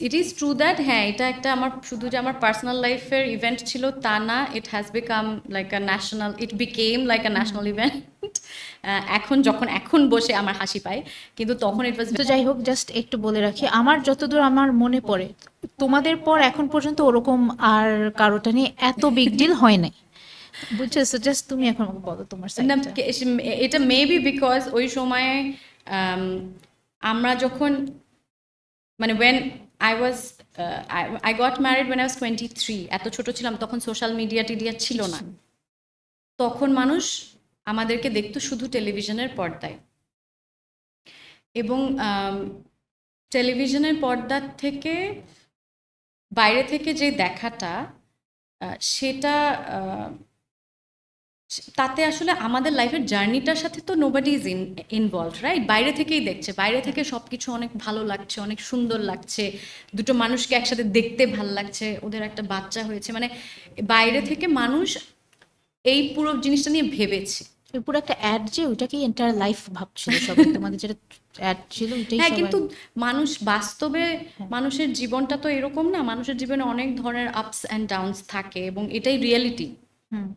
ইট ইজ ট্রু দ্যাট, হ্যাঁ এটা একটা আমার শুধু যে আমার পার্সোনাল লাইফের ইভেন্ট ছিল তা না, it has become like a national, it became like a national event. এখন বসে আমার হাসি পায়, কিন্তু তখন ইট ওয়াজ। তো যাই হোক, জাস্ট একটু বলে রাখি, আমার যতদূর আমার মনে পড়ে তোমাদের পর এখন পর্যন্ত ওরকম আর কারোটা নিয়ে এত বিগ ডিল হয় নাই, বুঝছো? জাস্ট তুমি এখন আমাকে বলো তোমার না, সাইডটা। এটা মেবি বিকজ ওই সময়ে আমরা যখন মানে when I was I got married when I was 23, এত ছোট ছিলাম তখন সোশ্যাল মিডিয়া টিডিয়া ছিল না, তখন মানুষ আমাদেরকে দেখতো শুধু টেলিভিশনের পর্দায়, এবং টেলিভিশনের পর্দার থেকে বাইরে থেকে যে দেখাটা সেটা তাতে আসলে আমাদের লাইফের জার্নিটার সাথে তো নোবডি ইজ ইনভলভ, রাইট? বাইরে থেকেই দেখছে, বাইরে থেকে সব কিছু অনেক ভালো লাগছে, অনেক সুন্দর লাগছে, দুটো মানুষকে একসাথে দেখতে ভালো লাগছে, ওদের একটা বাচ্চা হয়েছে, মানে বাইরে থেকে মানুষ এই পুরো জিনিসটা নিয়ে ভেবেছে। পুরো একটা অ্যাড, যে ওইটাকেই এন্টায়ার লাইফ ভাবছিল সবাই, তোমাদের যেটা অ্যাড ছিল ওইটাই। হ্যাঁ, কিন্তু মানুষ বাস্তবে মানুষের জীবনটা তো এরকম না, মানুষের জীবনে অনেক ধরনের আপস অ্যান্ড ডাউনস থাকে, এবং এটাই রিয়েলিটি।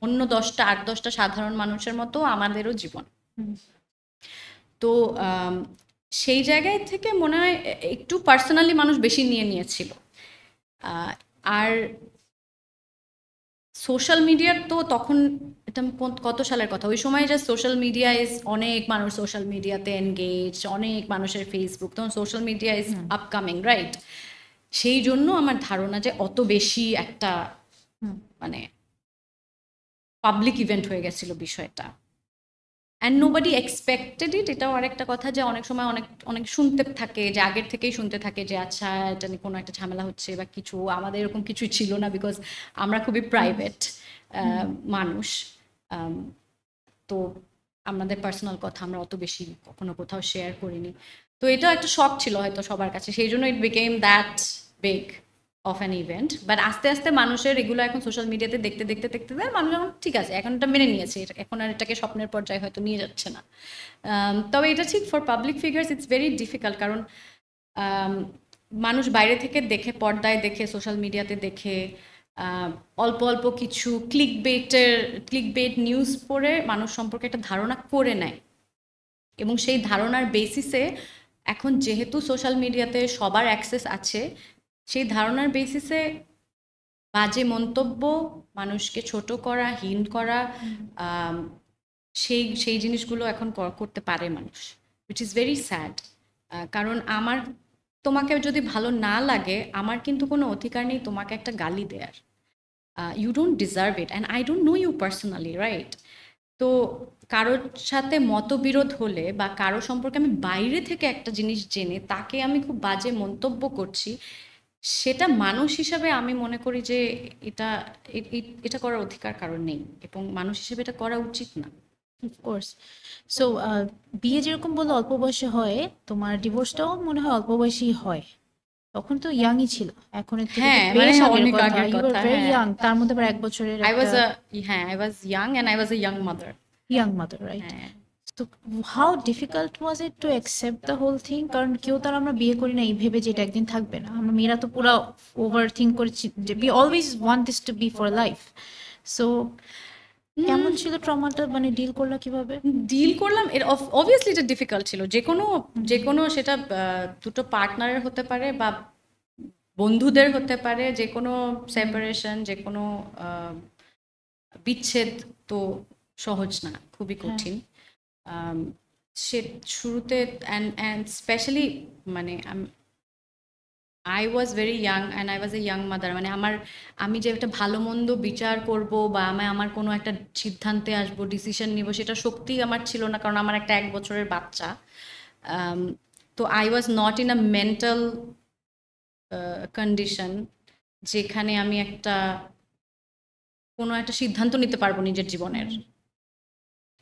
অন্য 8-10টা সাধারণ মানুষের মতো আমাদেরও জীবন। তো সেই জায়গায় থেকে মনে হয় একটু পার্সোনালি মানুষ বেশি নিয়ে নিয়েছিল। আর সোশ্যাল মিডিয়ার তো তখন, এটা কত সালের কথা, ওই সময় যে সোশ্যাল মিডিয়া ইজ, অনেক মানুষ সোশ্যাল মিডিয়াতে এনগেজ, অনেক মানুষের ফেসবুক, তখন social media is upcoming, right? সেই জন্য আমার ধারণা যে অত বেশি একটা মানে পাবলিক ইভেন্ট হয়ে গেছিল বিষয়টা, অ্যান্ড নোবডি এক্সপেক্টেড ইট। এটাও আরেকটা কথা যে অনেক সময় অনেক শুনতে থাকে, যে আগের থেকেই শুনতে থাকে যে আচ্ছা এটা নিয়ে কোনো একটা ঝামেলা হচ্ছে বা কিছু, আমাদের এরকম কিছুই ছিল না, বিকজ আমরা খুবই প্রাইভেট মানুষ, তো আমাদের পার্সোনাল কথা আমরা অত বেশি কখনো কোথাও শেয়ার করিনি। তো এটা একটা শক ছিল হয়তো সবার কাছে, সেই জন্য ইট became that big of an event. But আস্তে আস্তে মানুষের এগুলো এখন সোশ্যাল মিডিয়াতে দেখতে দেখতে দেখতে মানুষ এখন ঠিক আছে, এখন এটা মেনে নিয়েছে, এখন আর এটাকে স্বপ্নের পর্যায়ে হয়তো নিয়ে যাচ্ছে না। তবে এটা ঠিক for public figures it's very difficult, কারণ মানুষ বাইরে থেকে দেখে, পর্দায় দেখে, সোশ্যাল মিডিয়াতে দেখে, অল্প অল্প কিছু ক্লিকবেট নিউজ পড়ে মানুষ সম্পর্কে একটা ধারণা করে নেয়, এবং সেই ধারণার বেসিসে এখন যেহেতু সোশ্যাল মিডিয়াতে সবার অ্যাক্সেস আছে, সেই ধারণার বেসিসে বাজে মন্তব্য, মানুষকে ছোট করা, হীন করা, সেই জিনিসগুলো এখন করতে পারে মানুষ, উইচ ইজ ভেরি স্যাড। কারণ তোমাকে যদি ভালো না লাগে, আমার কিন্তু কোনো অধিকার নেই তোমাকে একটা গালি দেওয়ার। You don't deserve it, and I don't know you personally, right? তো কারোর সাথে মতবিরোধ হলে বা কারো সম্পর্কে আমি বাইরে থেকে একটা জিনিস জেনে তাকে আমি খুব বাজে মন্তব্য করছি, সেটা মানুষ হিসাবে আমি মনে করি যে এটা করার অধিকার কারণ নেই, এবং মানুষ হিসেবে এটা করা উচিত না। অফকোর্স। সো বিয়ে যেরকম বললো অল্প বয়সে হয়, তোমার ডিভোর্সটাও মনে হয় অল্প বয়সেই হয়, তখন তো ইয়াংই ছিল, এখন হ্যাঁ, মানে অনেক আগের কথা, ভেরি ইয়াং, তার মধ্যে আবার 1 বছরের I was young and I was a young mother, right? তো how difficult was it to accept the whole thing? কারণ কেউ তার আমরা বিয়ে করি না এই ভেবে যে এটা একদিন থাকবে না, আমরা মেয়েরা তো পুরো ওভার থিঙ্ক করেছি যে we always want this to be for life. So কেমন ছিল ট্রমাটা, মানে ডিল করলাম? অবভিয়াসলি এটা ডিফিকাল্ট ছিল, যে কোনো সেটা দুটো পার্টনারের হতে পারে বা বন্ধুদের হতে পারে, যে কোনো সেপারেশন, যে কোনো বিচ্ছেদ তো সহজ না, খুবই হ্যাঁ কঠিন। আম, সে শুরুতে অ্যান্ড স্পেশালি মানে I was very young and I was a young mother. মানে আমি যে একটা ভালো মন্দ বিচার করব বা আমার কোনো একটা সিদ্ধান্তে আসবো, ডিসিশন নিব, সেটা শক্তি আমার ছিল না, কারণ আমার একটা 1 বছরের বাচ্চা। আম, তো I was not in a mental condition যেখানে আমি কোনো একটা সিদ্ধান্ত নিতে পারবো নিজের জীবনের।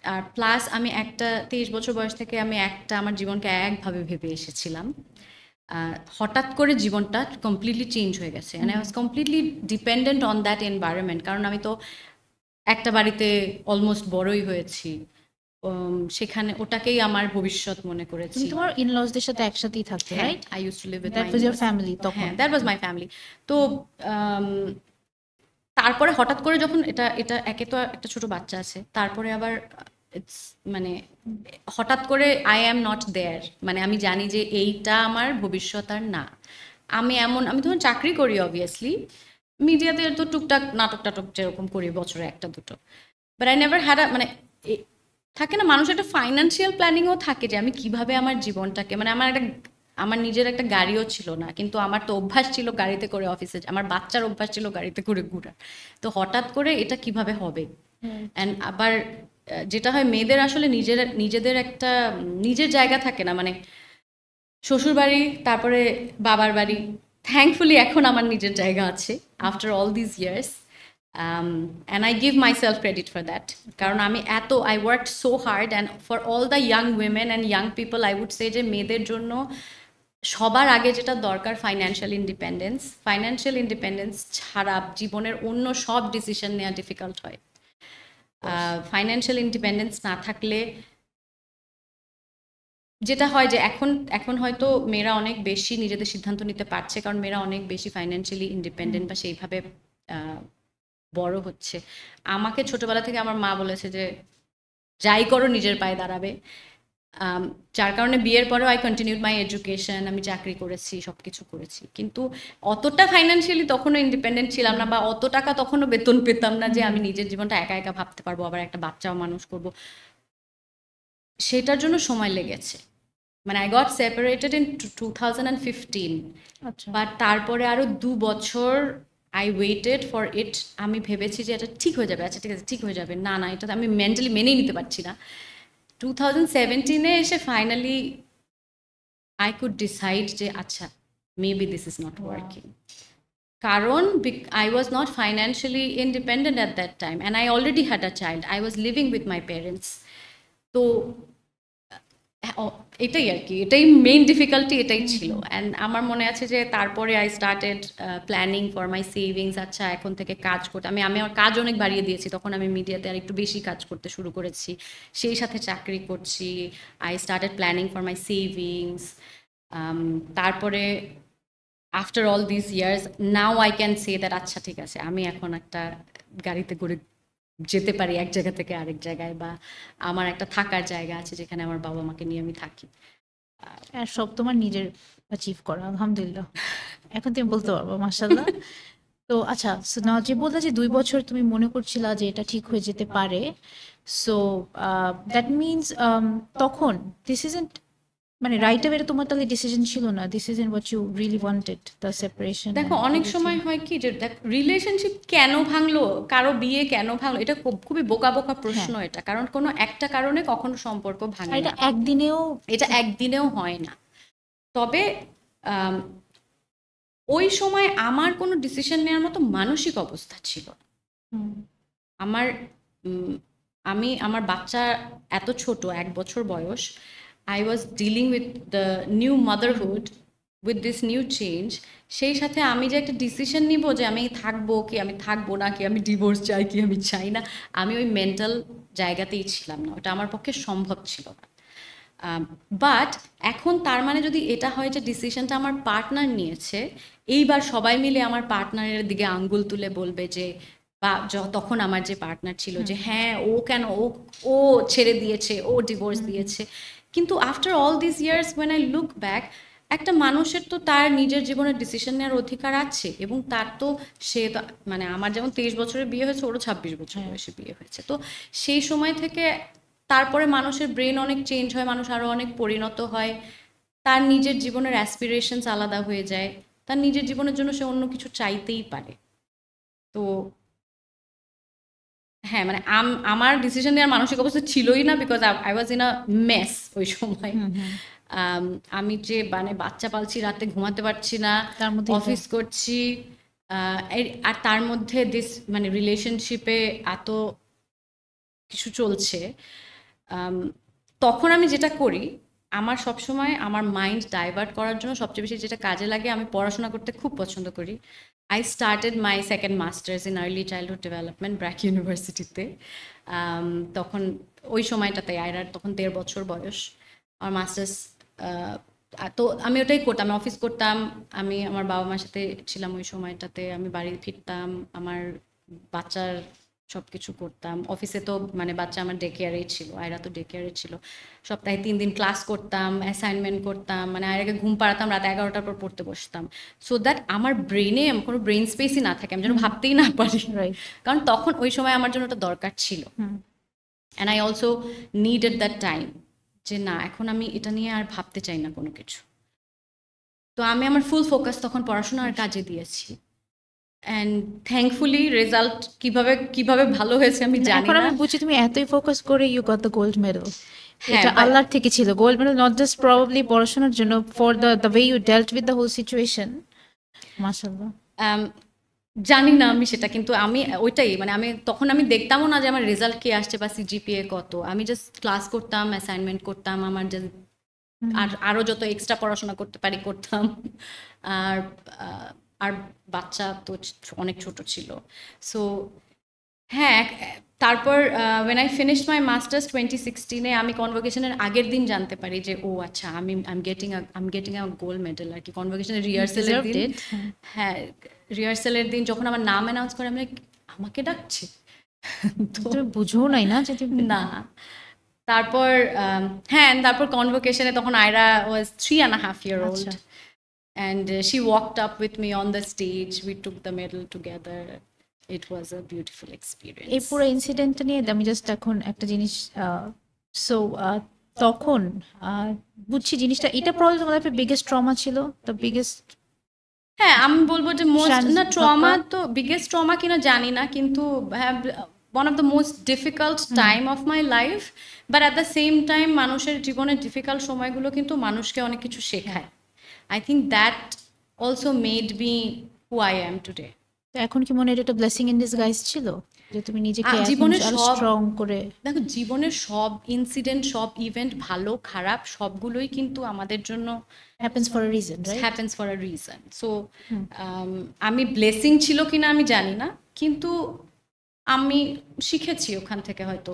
আর প্লাস আমি 23 বছর বয়স থেকে আমি আমার জীবনকে একভাবে ভেবে এসেছিলাম। হঠাৎ করে জীবনটা কমপ্লিটলি চেঞ্জ হয়ে গেছে, and I was completely dependent on that environment. কারণ আমি তো একটা বাড়িতে অলমোস্ট বড়ই হয়েছি, সেখানে ওটাকেই আমার ভবিষ্যৎ মনে তুমি করেছি। তোমার ইনলসদের সাথে একসাথেই থাকতে, হ্যাঁ, right? I use to live with that my was your in-loss. Family তখন? হ্যাঁ, দ্যাট ওয়াজ মাই ফ্যামিলি। তো আম, তারপরে হঠাৎ করে যখন এটা এটা একে তো একটা ছোট বাচ্চা আছে, তারপরে আবার ইটস মানে হঠাৎ করে আই অ্যাম নট দেয়ার। মানে আমি জানি যে এইটা আমার ভবিষ্যৎ আর না। আমি তখন চাকরি করি অবভিয়াসলি, মিডিয়াতে তো টুকটাক নাটক টাটক যেরকম করি বছরে একটা দুটো, বাট আই নেভার হ্যাড মানে থাকে না মানুষ একটা ফাইন্যান্সিয়াল প্ল্যানিংও থাকে যে আমি কিভাবে আমার জীবনটাকে, মানে আমার নিজের একটা গাড়িও ছিল না, কিন্তু আমার তো অভ্যাস ছিল গাড়িতে করে অফিসে, আমার বাচ্চার অভ্যাস ছিল গাড়িতে করে ঘোরার। তো হঠাৎ করে এটা কিভাবে হবে? অ্যান্ড আবার যেটা হয়, মেয়েদের আসলে নিজেদের একটা নিজের জায়গা থাকে না, মানে শ্বশুর বাড়ি, তারপরে বাবার বাড়ি। থ্যাঙ্কফুলি এখন আমার নিজের জায়গা আছে after all this years, and I give myself credit for that. কারণ I work so hard, and for all the young women and young people I would say যে মেয়েদের জন্য সবার আগে যেটা দরকার ফাইন্যান্সিয়াল ইন্ডিপেন্ডেন্স ছাড়া জীবনের অন্য সব ডিসিশন নেওয়া ডিফিকাল্ট হয়। ফাইন্যান্সিয়াল ইন্ডিপেন্ডেন্স না থাকলে যেটা হয় যে এখন হয়তো মেয়েরা অনেক বেশি নিজেদের সিদ্ধান্ত নিতে পারছে, কারণ মেয়েরা অনেক বেশি ফাইন্যান্সিয়ালি ইন্ডিপেন্ডেন্ট বা সেইভাবে বড় হচ্ছে। আমাকে ছোটবেলা থেকে আমার মা বলেছে যে যাই করো নিজের পায়ে দাঁড়াবে। যার কারণে বিয়ের পরেও আই কন্টিনিউড মাই এডুকেশন, আমি চাকরি করেছি, সব কিছু করেছি, কিন্তু অতটা ফাইন্যান্সিয়ালি তখনও ইন্ডিপেন্ডেন্ট ছিলাম না, বা অত টাকা তখনও বেতন পেতাম না যে আমি নিজের জীবনটা একা একা ভাবতে পারবো, আবার একটা বাচ্চাও মানুষ করব। সেটার জন্য সময় লেগেছে। মানে আই গট সেপারেটেড ইন 2015, আচ্ছা। বাট তারপরে আরও 2 বছর আই ওয়েটেড ফর ইট। আমি ভেবেছি যে এটা ঠিক হয়ে যাবে, আচ্ছা ঠিক আছে ঠিক হয়ে যাবে, না না এটা আমি মেন্টালি মেনেই নিতে পারছি না। 2017-এ এসে ফাইনালি আই কুড ডিসাইড যে আচ্ছা maybe this is not working. কারণ I was not financially independent at that time, and I already had a child, I was living with my parents. তো এটাই আর কি, এটাই মেইন ডিফিকাল্টি, এটাই ছিল। And আমার মনে আছে যে তারপরে I started planning for my savings. আচ্ছা এখন থেকে কাজ করতে আমি আমার কাজ অনেক বাড়িয়ে দিয়েছি, তখন আমি মিডিয়াতে আর একটু বেশি কাজ করতে শুরু করেছি, সেই সাথে চাকরি করছি। I started planning for my savings. তারপরে after all this years now I can say that আচ্ছা ঠিক আছে আমি এখন একটা গাড়িতে করে যেতে পারি এক জায়গা থেকে আরেক জায়গায়, বা আমার একটা থাকার জায়গা আছে যেখানে আমার বাবা মাকে নিয়ে আমি থাকি। আর সব তোমার নিজের অ্যাচিভ করা, আলহামদুলিল্লাহ। এখন তুমি বলতে পারবো মাশাআল্লাহ। তো আচ্ছা, না যে বললে যে 2 বছর তুমি মনে করছিলা যে এটা ঠিক হয়ে যেতে পারে, সো দ্যাট মিনস তখন দিস ইজন্ট মানে রাইট অ্যাওয়ে তোমার তাহলে ডিসিশন ছিল না, this isn't what you really wanted, the separation? দেখো অনেক সময় হয় কি যে দেখ রিলেশনশিপ কেন ভাঙলো, কারো বিয়ে কেন ভাঙলো, এটা খুবই বোকা বোকা প্রশ্ন এটা, কারণ কোনো একটা কারণে কখনো সম্পর্ক ভাঙে এটা না, একদিনেও একদিনেও হয় না। তবে ওই সময় আমার কোনো ডিসিশন নেওয়ার মতো মানসিক অবস্থা ছিল না। আমার আমার বাচ্চা এত ছোট, 1 বছর বয়স, I was dealing with the new motherhood, with this new change. সেই সাথে আমি যে একটা ডিসিশন নিব যে আমি থাকবো কি আমি থাকবো না, কি আমি ডিভোর্স চাই কি আমি চাই না, আমি ওই মেন্টাল জায়গাতেই ছিলাম না, ওটা আমার পক্ষে সম্ভব ছিল না। বাট এখন তার মানে যদি এটা হয় যে ডিসিশনটা আমার পার্টনার নিয়েছে, এইবার সবাই মিলে আমার পার্টনারের দিকে আঙ্গুল তুলে বলবে যে, বা তখন আমার যে পার্টনার ছিল যে হ্যাঁ ও কেন ও ছেড়ে দিয়েছে, ও ডিভোর্স দিয়েছে। কিন্তু after all this years when I look back, একটা মানুষের তো তার নিজের জীবনের ডিসিশন নেওয়ার অধিকার আছে, এবং তার তো সে তো মানে আমার যেমন 23 বছরের বিয়ে হয়েছে, ওরও 26 বছর বয়সে বিয়ে হয়েছে। তো সেই সময় থেকে তারপরে মানুষের ব্রেন অনেক চেঞ্জ হয়, মানুষ আরো অনেক পরিণত হয়, তার নিজের জীবনের অ্যাসপিরেশনস আলাদা হয়ে যায়, তার নিজের জীবনের জন্য সে অন্য কিছু চাইতেই পারে। তো হ্যাঁ, মানে আমার ডিসিশন নেওয়ার মানসিক অবস্থা ছিলই না, because I was in a mace ওই সময়। আমি যে মানে বাচ্চা পালছি, রাতে ঘুমাতে পারছি না, তার মধ্যে অফিস করছি, আর তার মধ্যে দিস মানে রিলেশনশিপে এত কিছু চলছে। তখন আমি যেটা করি, আমার সবসময় আমার মাইন্ড ডাইভার্ট করার জন্য সবচেয়ে বেশি যেটা কাজে লাগে, আমি পড়াশোনা করতে খুব পছন্দ করি। I started my second masters in early childhood development BRAC ইউনিভার্সিটিতে। তখন ওই সময়টাতে আয়রার তখন 1.5 বছর বয়স। আমার মাস্টার্স, তো আমি ওটাই করতাম, আমি অফিস করতাম, আমি আমার বাবা মার সাথে ছিলাম ওই সময়টাতে, আমি বাড়ি ফিরতাম, আমার বাচ্চার সব কিছু করতাম। অফিসে তো মানে বাচ্চা আমার ডে কেয়ারেই ছিল, আয়রা তো ডে কেয়ারে ছিল। সপ্তাহে 3 দিন ক্লাস করতাম, অ্যাসাইনমেন্ট করতাম, মানে আয়রাকে ঘুম পাড়াতাম, রাত 11টার পর পড়তে বসতাম, সো দ্যাট আমার ব্রেনে কোনো ব্রেন স্পেসই না থাকে, আমি যেন ভাবতেই না পারি। কারণ তখন ওই সময় আমার জন্য ওটা দরকার ছিল। And I also needed that time, যে না এখন আমি এটা নিয়ে আর ভাবতে চাই না কোনো কিছু। তো আমি আমার ফুল ফোকাস তখন পড়াশোনা আর কাজে দিয়েছি। অ্যান্ড থ্যাঙ্কফুলি রেজাল্ট কিভাবে ভালো হয়েছে আমি জানি এখন না। আমি বুঝি তুমি এতই ফোকাস করে you got the gold medal. হ্যাঁ, এটা আল্লাহর থেকে ছিল gold medal, not just probably পড়াশোনার জন্য, for the way you dealt with the whole situation. মাশাআল্লাহ। জানি না আমি সেটা, কিন্তু আমি ওইটাই মানে আমি তখন আমি দেখতামও না যে আমার রেজাল্ট কি আসছে বা সিজিপিএ কত, আমি জাস্ট ক্লাস করতাম, অ্যাসাইনমেন্ট করতাম, আমার যে আরো যত এক্সট্রা পড়াশোনা করতে পারি করতাম। আর আর বাচ্চা তো অনেক ছোট ছিল। সো হ্যাঁ, তারপর when I finished my masters 2016-এ, আমি কনভোকেশনের আগের দিন জানতে পারি যে ও আচ্ছা আমি গেটিং আ গোল্ড মেডেল আর কি। কনভোকেশনের রিহার্সালের দিন, হ্যাঁ রিহার্সালের দিন যখন আমার নাম অ্যানাউন্স করে, আমি আমাকে ডাকছে, তুমি বুঝো নাই না যে না। তারপর হ্যাঁ, তারপর কনভোকেশনে তখন আয়রা ওয়াজ 3.5 year old, and she walked up with me on the stage, we took the medal together. It was a beautiful experience. এই পুরো ইনসিডেন্টটা নিয়ে আমি জাস্ট এখন একটা জিনিস, সো তখন বুঝছি জিনিসটা, এটা প্রবলেম তোমার লাইফের বিগেস্ট ট্রমা ছিল, দ্য বিগেস্ট। হ্যাঁ, আমি বলবো যে মোস্ট না ট্রমা, তো বিগেস্ট ট্রমা কিনা জানি না, কিন্তু হ্যাঁ one of the most difficult time of my life, but at the same time মানুষের জীবনের ডিফিকাল্ট সময়গুলো কিন্তু মানুষকে অনেক কিছু শেখায়। I think that also made me who I am today. এখন কি মনে হয় এটা ব্লেসিং ইন ডিসগাইজ ছিল যে তুমি নিজেকে জীবনের আরো সব স্ট্রং করে? দেখো, জীবনের সব ইনসিডেন্ট, সব ইভেন্ট, ভালো খারাপ সবগুলোই কিন্তু আমাদের জন্য happens for a reason, right? Happens for a reason. So আমি ব্লেসিং ছিল কিনা আমি জানি না, কিন্তু আমি শিখেছি ওখান থেকে, হয়তো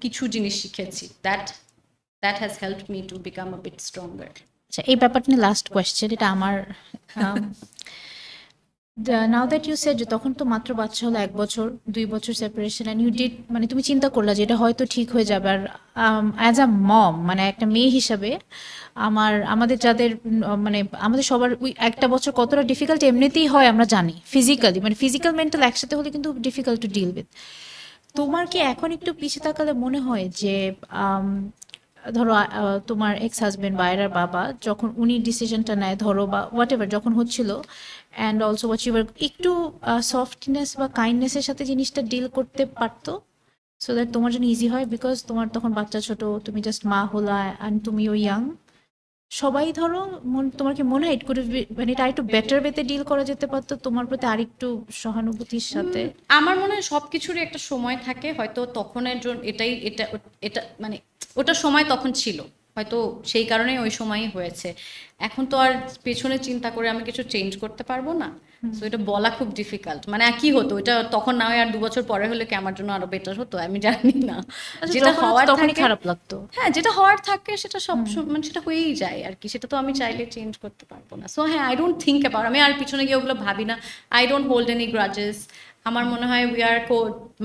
কিছু জিনিস শিখেছি, that has helped me to become a bit stronger. আচ্ছা, এই ব্যাপারটা নিয়ে লাস্ট কোয়েশ্চেন, এটা আমার নাও দ্যাট ইউ সেড যে তখন তো মাত্র বাচ্চা হলো 1 বছর 2 বছর সেপারেশন, অ্যান্ড ইউ ডিড, মানে তুমি চিন্তা করলা যে এটা হয়তো ঠিক হয়ে যাবে। আর অ্যাজ আ মম, মানে একটা মেয়ে হিসাবে আমাদের যাদের মানে আমাদের সবার ওই 1টা বছর কতটা ডিফিকাল্ট এমনিতেই হয় আমরা জানি, ফিজিক্যালি মানে ফিজিক্যাল মেন্টাল একসাথে হলে কিন্তু ডিফিকাল্ট টু ডিল উইথ। তোমার কি এখন একটু পিছিয়ে তাকালে মনে হয় যে ধরো তোমার এক্স হাজবেন্ড বা আয়রার বাবা যখন উনি ডিসিশনটা নেয়, ধরো বা হোয়াট এভার যখন হচ্ছিল, and also what you were, একটু সফটনেস বা কাইন্ডনেসের সাথে জিনিসটা ডিল করতে পারতো, সো দ্যাট তোমার জন্য ইজি হয়, বিকজ তোমার তখন বাচ্চা ছোট, তুমি জাস্ট মা হলা, অ্যান্ড তুমিও ইয়াং, সবাই ধরো তোমার কি মনে হয় ইট কুড মানে এটা একটু বেটার ওয়েতে ডিল করা যেতে পারতো তোমার প্রতি আরেকটু সহানুভূতির সাথে? আমার মনে হয় সবকিছুরই একটা সময় থাকে, হয়তো তখনের জন্য এটা মানে ওটা সময় তখন ছিল, হয়তো সেই কারণেই ওই সময়ই হয়েছে। এখন তো আর পেছনে চিন্তা করে আমি কিছু চেঞ্জ করতে পারবো না, তো এটা বলা খুব ডিফিকাল্ট। মানে কি হতো এটা তখন না হয় আর 2 বছর পরে হলে কি আমার জন্য আরো বেটার হতো, আমি জানি না। যেটা হওয়ার তখনই খারাপ লাগতো। হ্যাঁ, যেটা হওয়ার থাকে সেটা সব মানে সেটা হয়েই যায় আর কি, সেটা তো আমি চাইলে চেঞ্জ করতে পারবো না। সো হ্যাঁ, আই ডোন্ট থিঙ্ক অ্যাবাউট, আমি আর পিছনে গিয়ে ওগুলো ভাবি না। I don't hold any grudges. আমার মনে হয় উই আর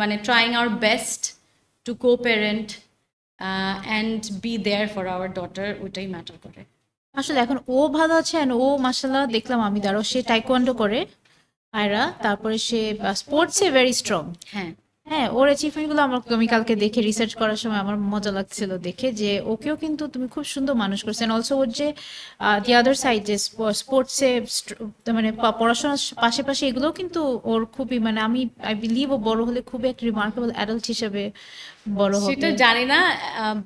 মানে trying our best to co parent and be there for our daughter, ওইটাই ম্যাটার করে। আসলে এখন ও ভালো আছে and ও মাশাআল্লাহ দেখলাম আমি দাঁড়াও সে টাইকোয়ান্ডো করে আয়রা, তারপরে সে স্পোর্টসে ভেরি স্ট্রং। হ্যাঁ, হ্যাঁ, ওর অ্যাচিভমেন্ট গুলো আমি কালকে দেখে রিসার্চ করার সময় আমার মজা লাগছিল দেখে যে ওকেও কিন্তু তুমি খুব সুন্দর মানুষ করছো। অলসো ওর যে দি আদার সাইড যে স্পোর্টসে মানে পড়াশোনার পাশাপাশি এগুলোও কিন্তু ওর খুবই মানে আমি আই বিলিভ ও বড় হলে খুবই একটা রিমার্কেবল অ্যাডাল্ট হিসেবে বড় সেটা হবে। জানি না,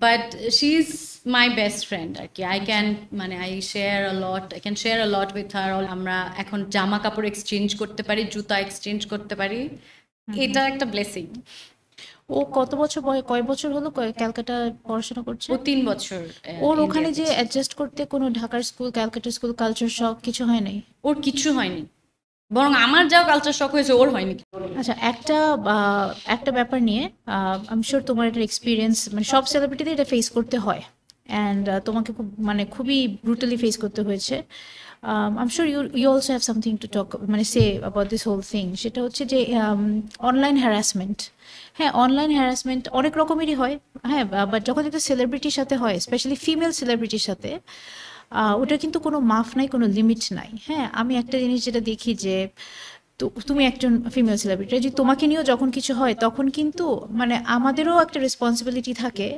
but she is my best friend আর কি। আই ক্যান মানে I share a lot, I can share a lot with her. আমরা এখন জামা কাপড় এক্সচেঞ্জ করতে পারি, জুতা এক্সচেঞ্জ করতে পারি, এটা একটা ব্লেসিং। ও কত বছর কয় বছর হলো ক্যালকাটা পড়াশোনা করছে? ও 3 বছর ওর ওখানে ইন্ডিয়াতে যে ছিল। অ্যাডজাস্ট করতে কোনো ঢাকার স্কুল, ক্যালকাটা স্কুল, কালচার শক কিছু হয় নাই? ওর কিছু হয়নি, বরং আমার যাও কালচার শখ হয়েছে, ওর হয়নি। আচ্ছা, একটা ব্যাপার নিয়ে আমি শিওর তোমার একটা এক্সপিরিয়েন্স মানে সব সেলিব্রিটিদের এটা ফেস করতে হয় অ্যান্ড তোমাকে খুব মানে খুবই ব্রুটালি ফেস করতে হয়েছে। I am sure you also have something to talk মানে say about this whole thing. সেটা হচ্ছে যে অনলাইন হ্যারাসমেন্ট। হ্যাঁ, অনলাইন হ্যারাসমেন্ট অনেক রকমেরই হয়। হ্যাঁ, বাট যখন একটা সেলিব্রিটির সাথে হয়, স্পেশালি ফিমেল সেলিব্রিটির সাথে, ওটা কিন্তু কোনো মাফ নাই, কোনো লিমিট নাই। হ্যাঁ, আমি একটা জিনিস যেটা দেখি যে তো তুমি একজন ফিমেল সেলিব্রিটি, যদি তোমাকে নিয়েও যখন কিছু হয় তখন কিন্তু মানে আমাদেরও একটা রেসপন্সিবিলিটি থাকে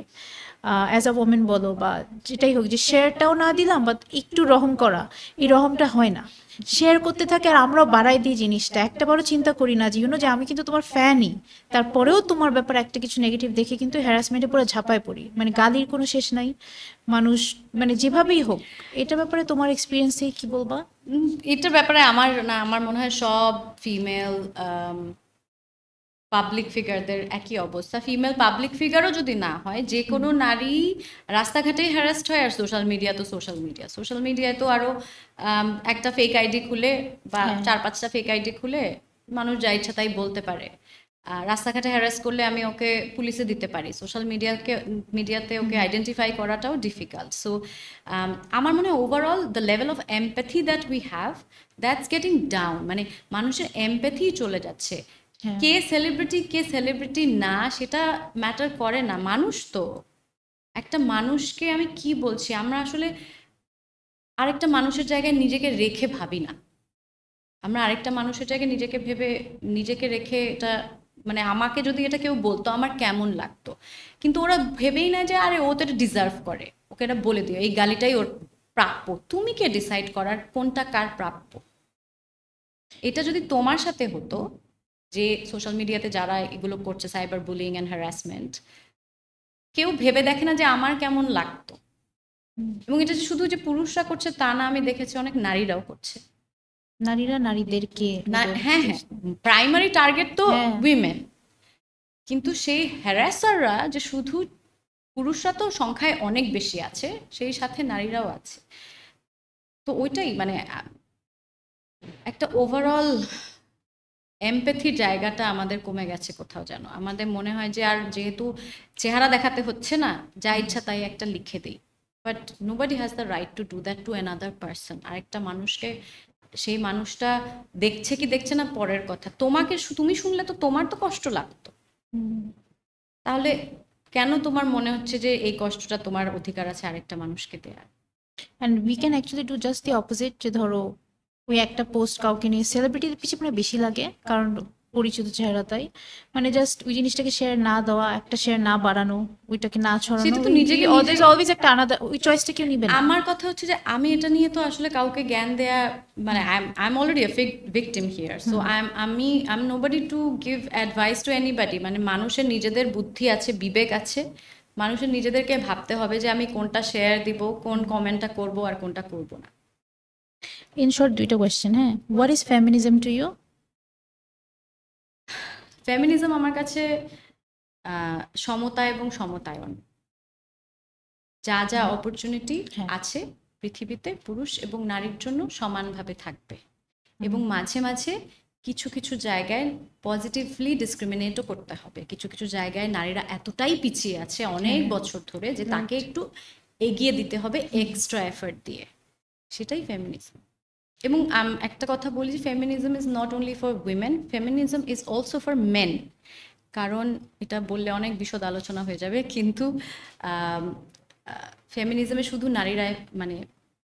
অ্যাজ আ ওমেন বলো বা যেটাই হোক, যে শেয়ারটাও না দিলাম বা একটু রহম করা, এই রহমটা হয় না। শেয়ার করতে থাকে আর আমরাও বাড়াই দিই জিনিসটা, একটা বারও চিন্তা করি না যে যে আমি কিন্তু তোমার ফ্যানই, তারপরেও তোমার ব্যাপারে একটা কিছু নেগেটিভ দেখে কিন্তু হ্যারাসমেন্টে পুরো ঝাঁপায় পড়ি, মানে গালির কোনো শেষ নাই। মানুষ মানে যেভাবেই হোক, এটা ব্যাপারে তোমার এক্সপিরিয়েন্স থেকে কি বলবা? এটার ব্যাপারে আমার না, আমার মনে হয় সব ফিমেল পাবলিক ফিগারদের একই অবস্থা। ফিমেল পাবলিক ফিগারও যদি না হয়, যে কোনো নারী রাস্তাঘাটেই হ্যারাস্ট হয়। আর সোশ্যাল মিডিয়া তো সোশ্যাল মিডিয়ায় তো আরও একটা ফেক আইডি খুলে বা হ্যাঁ। 4-5টা ফেক আইডি খুলে মানুষ যা ইচ্ছা তাই বলতে পারে। রাস্তাঘাটে হ্যারাস করলে আমি ওকে পুলিশে দিতে পারি, মিডিয়াতে ওকে আইডেন্টিফাই করাটাও ডিফিকাল্ট। সো আমার মনে হয় overall the level of empathy that we have, that's getting down. মানে মানুষের এমপ্যাথি চলে যাচ্ছে। হ্যাঁ। কে সেলিব্রিটি না সেটা ম্যাটার করে না। মানুষ তো একটা মানুষকে আমি কি বলছি, আমরা আসলে আরেকটা মানুষের জায়গায় নিজেকে রেখে ভাবি না। আমরা আরেকটা মানুষের জায়গায় নিজেকে রেখে এটা মানে আমাকে যদি এটা কেউ বলতো আমার কেমন লাগতো, কিন্তু ওরা ভেবেই না যে আরে ও তো এটা ডিজার্ভ করে, ওকে এটা বলে দিও, এই গালিটাই ওর প্রাপ্য। তুমি কে ডিসাইড করার কোনটা কার প্রাপ্য? এটা যদি তোমার সাথে হতো, যে সোশ্যাল মিডিয়াতে যারা এগুলো করছে, সাইবার বুলিং অ্যান্ড হ্যারাসমেন্ট, কেউ ভেবে দেখে না যে আমার কেমন লাগতো। এবং এটা যে শুধু যে পুরুষরা করছে তা না, আমি দেখেছি অনেক নারীরাও করছে। নারীরা নারীদেরকে না, নিজের হ্যাঁ হ্যাঁ, প্রাইমারি টার্গেট তো হ্যাঁ। উইমেন, কিন্তু সেই হ্যারাসাররা যে শুধু পুরুষরা তো সংখ্যায় অনেক বেশি আছে, সেই সাথে নারীরাও আছে। তো ওইটাই মানে একটা ওভারঅল এমপ্যাথির জায়গাটা আমাদের কমে গেছে কোথাও যেন। আমাদের মনে হয় যে আর যেহেতু চেহারা দেখাতে হচ্ছে না, যা ইচ্ছা তাই একটা লিখে দিই। But nobody has the right to do that to another person. আরেকটা মানুষকে, সেই মানুষটা দেখছে কি দেখছে না পরের কথা, তুমি শুনলে তো তোমার তো কষ্ট লাগতো। তাহলে কেন তোমার মনে হচ্ছে যে এই কষ্টটা তোমার অধিকার আছে আরেকটা মানুষকে দেওয়ার? And we can actually do just the opposite, যে ধরো ওই একটা পোস্ট কাউকে নিয়ে সেলিব্রিটির পিছনে বেশি লাগে কারণ পরিচিত চেহারা, তাই মানে জাস্ট ওই জিনিসটাকে শেয়ার না দেওয়া, একটা শেয়ার না বাড়ানো, ওইটাকে না ছড়ানো, সেটা তো নিজেকে অলওয়েজ একটা আলাদা ওই চয়েসটা কেউ নিবে না। আমার কথা হচ্ছে যে আমি এটা নিয়ে তো আসলে কাউকে জ্ঞান দেয়া মানে I am already a victim here. So I am nobody to give advice two anybody. মানে মানুষের নিজেদের বুদ্ধি আছে, বিবেক আছে, মানুষের নিজেদেরকে ভাবতে হবে যে আমি কোনটা শেয়ার দিব, কোন কমেন্টটা করব আর কোনটা করব না। ইন শর্ট, দুইটা কোয়েশ্চেন। হ্যাঁ, what is feminism to you? Feminism আমার কাছে সমতা এবং সমতায়ন। যা যা অপরচুনিটি হ্যাঁ। আছে পৃথিবীতে পুরুষ এবং নারীর জন্য সমানভাবে থাকবে, এবং মাঝে মাঝে কিছু কিছু জায়গায় পজিটিভলি ডিসক্রিমিনেটও করতে হবে। কিছু কিছু জায়গায় নারীরা এতটাই পিছিয়ে আছে অনেক বছর ধরে যে তাকে একটু এগিয়ে দিতে হবে এক্সট্রা এফর্ট দিয়ে। সেটাই ফেমিনিজম। এবং একটা কথা বলি, feminism is not only for women, feminism is also for men. কারণ এটা বললে অনেক বিশদ আলোচনা হয়ে যাবে, কিন্তু ফেমিনিজমে শুধু নারীরাই মানে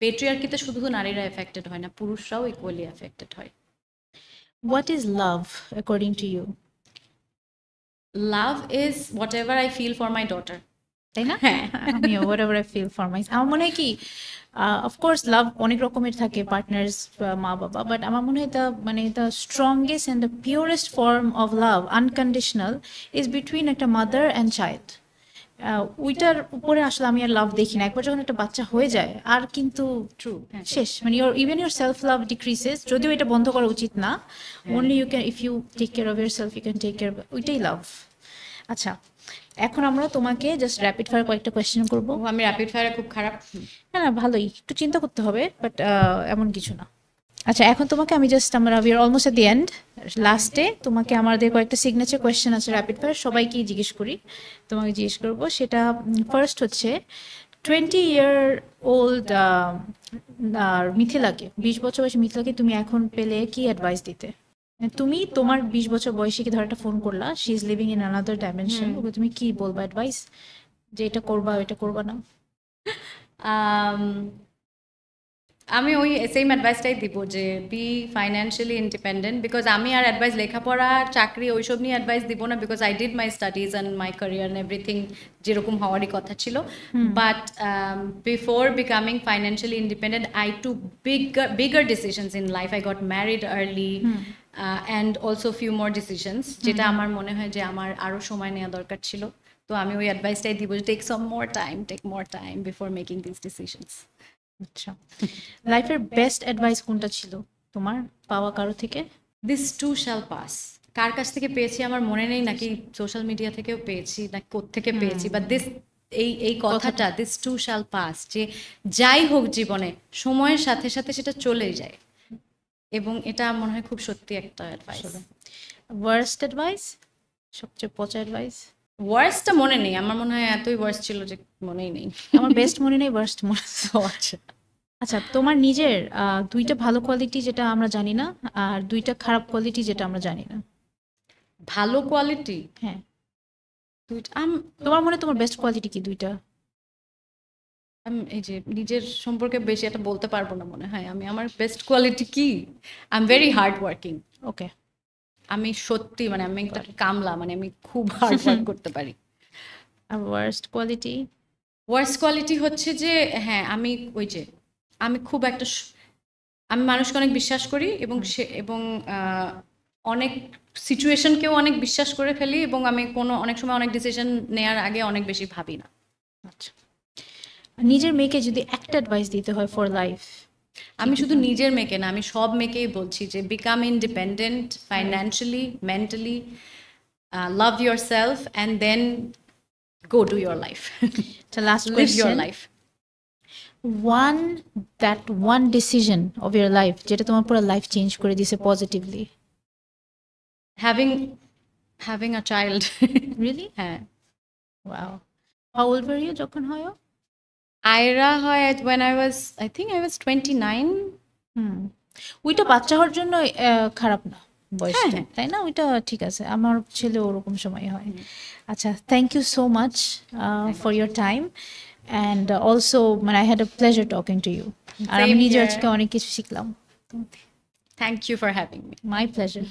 পেট্রিয়ার্কিতে শুধু নারীরা এফেক্টেড হয় না, পুরুষরাও ইকুয়ালি এফেক্টেড হয়। What is love according to you? Love is whatever I feel for my daughter. তাই না? হ্যাঁ। আমিও whatever I feel for my, আমার মনে হয় কি অফকোর্স লাভ অনেক রকমের থাকে, পার্টনার্স, মা বাবা, বাট আমার মনে হয় the strongest and the purest form of love, unconditional, is between একটা মাদার অ্যান্ড চাইল্ড। ওইটার উপরে আসলে আমি আর লাভ দেখি না। একবার যখন একটা বাচ্চা হয়ে যায় আর কিন্তু ট্রু। শেষ, মানে even your self love decreases, যদিও এটা বন্ধ করা উচিত না। Only you can, if you take care of your self, you can take care, ওইটাই লাভ। আচ্ছা, এখন আমরা তোমাকে জাস্ট র্যাপিড ফায়ার কয়েকটা কোয়েশ্চেন করবো। আমি র্যাপিড ফায়ারে খুব খারাপ। না না, ভালোই, একটু চিন্তা করতে হবে, বাট এমন কিছু না। আচ্ছা, এখন তোমাকে আমি just, we are almost at the end, লাস্টে তোমাকে আমাদের কয়েকটা সিগনেচার কোয়েশ্চেন আছে র্যাপিড ফায়ার, সবাইকেই জিজ্ঞেস করি, তোমাকে জিজ্ঞেস করবো। সেটা ফার্স্ট হচ্ছে 20-year old মিথিলাকে, 20 বছর বয়সী মিথিলাকে তুমি এখন পেলে কি অ্যাডভাইস দিতে? তুমি তোমার 20 বছর বয়সে কি ধর একটা ফোন করলা, she is living in another dimension, okay তুমি কি বলবা অ্যাডভাইস, যে এটা করবা এটা করবা না? আমি ওই সেম অ্যাডভাইসটাই দিব যে বি ফাইন্যান্সিয়ালি ইন্ডিপেন্ডেন্ট, বিকজ আমি আর অ্যাডভাইস লেখাপড়া চাকরি ওইসব নিয়ে অ্যাডভাইস দিব না, because I did my studies and my career and everything যেরকম হওয়ারই কথা ছিল। But before becoming financially independent I took bigger decisions in life. I got married early and also few more decisions, যেটা আমার মনে হয় যে আমার আরও সময় নেওয়া দরকার ছিল। তো আমি ওই অ্যাডভাইসটাই দিব যে take more time before making this decisions. আচ্ছা, লাইফের বেস্ট অ্যাডভাইস কোনটা ছিল তোমার পাওয়া কারো থেকে? This too shall pass. কার কাছ থেকে পেয়েছি আমার মনে নেই, নাকি সোশ্যাল মিডিয়া থেকেও পেয়েছি, নাকি কোত্থেকে পেয়েছি, বা দিস এই কথাটা, দিস টু শ্যাল পাস, যে যাই হোক জীবনে সময়ের সাথে সাথে সেটা চলেই যায়, এবং এটা মনে হয় খুব সত্যি একটা অ্যাডভাইস। ওয়ার্স্ট অ্যাডভাইস, সবচেয়ে পচা অ্যাডভাইস? ওয়ার্স্টটা মনে নেই, আমার মনে হয় এতই ওয়ার্স্ট ছিল যে মনেই নেই। আমার বেস্ট মনে নেই, ওয়ার্স্ট মনে আছে। আচ্ছা, আচ্ছা, তোমার নিজের দুইটা ভালো কোয়ালিটি যেটা আমরা জানি না, আর দুইটা খারাপ কোয়ালিটি যেটা আমরা জানি না। ভালো কোয়ালিটি? হ্যাঁ, দুইটা। তোমার মনে তোমার বেস্ট কোয়ালিটি কি দুইটা? এই যে নিজের সম্পর্কে বেশি এটা বলতে পারবো না মনে হয়। আমার বেস্ট কোয়ালিটি কি, I am very hard working. Okay, আমি সত্যি, মানে আমি একটা কামলা, মানে আমি খুব হার্ড ওয়ার্ক করতে পারি। আর ওয়ার্স্ট কোয়ালিটি? ওয়ার্স্ট কোয়ালিটি হচ্ছে যে, হ্যাঁ, আমি খুব একটা আমি মানুষকে অনেক বিশ্বাস করি, এবং অনেক সিচুয়েশনকেও অনেক বিশ্বাস করে ফেলি, এবং আমি অনেক সময় অনেক ডিসিশন নেওয়ার আগে অনেক বেশি ভাবি না। আচ্ছা, নিজের মেয়েকে যদি একটা অ্যাডভাইস দিতে হয় ফর লাইফ? আমি শুধু নিজের মেয়েকে না, আমি সব মেয়েকেই বলছি যে become independent financially, mentally, love your self, and then go do your life. Last Live question. your life. One decision of your life যেটা তোমার পুরো লাইফ চেঞ্জ করে দিয়েছে positively? Having a child. Really? হ্যাঁ। Wow. How old were you যখন হয়? আয়রা হয় when I think I was 29. ওইটা বাচ্চা হওয়ার জন্য খারাপ না বয়সটা, তাই না? ওইটা ঠিক আছে, আমার ছেলে ওরকম সময় হয়। আচ্ছা, thank you so much for your time, and also মানে I had a pleasure talking to you. আর আমি নিজে আজকে অনেক কিছু শিখলাম। Thank you for having me. My pleasure.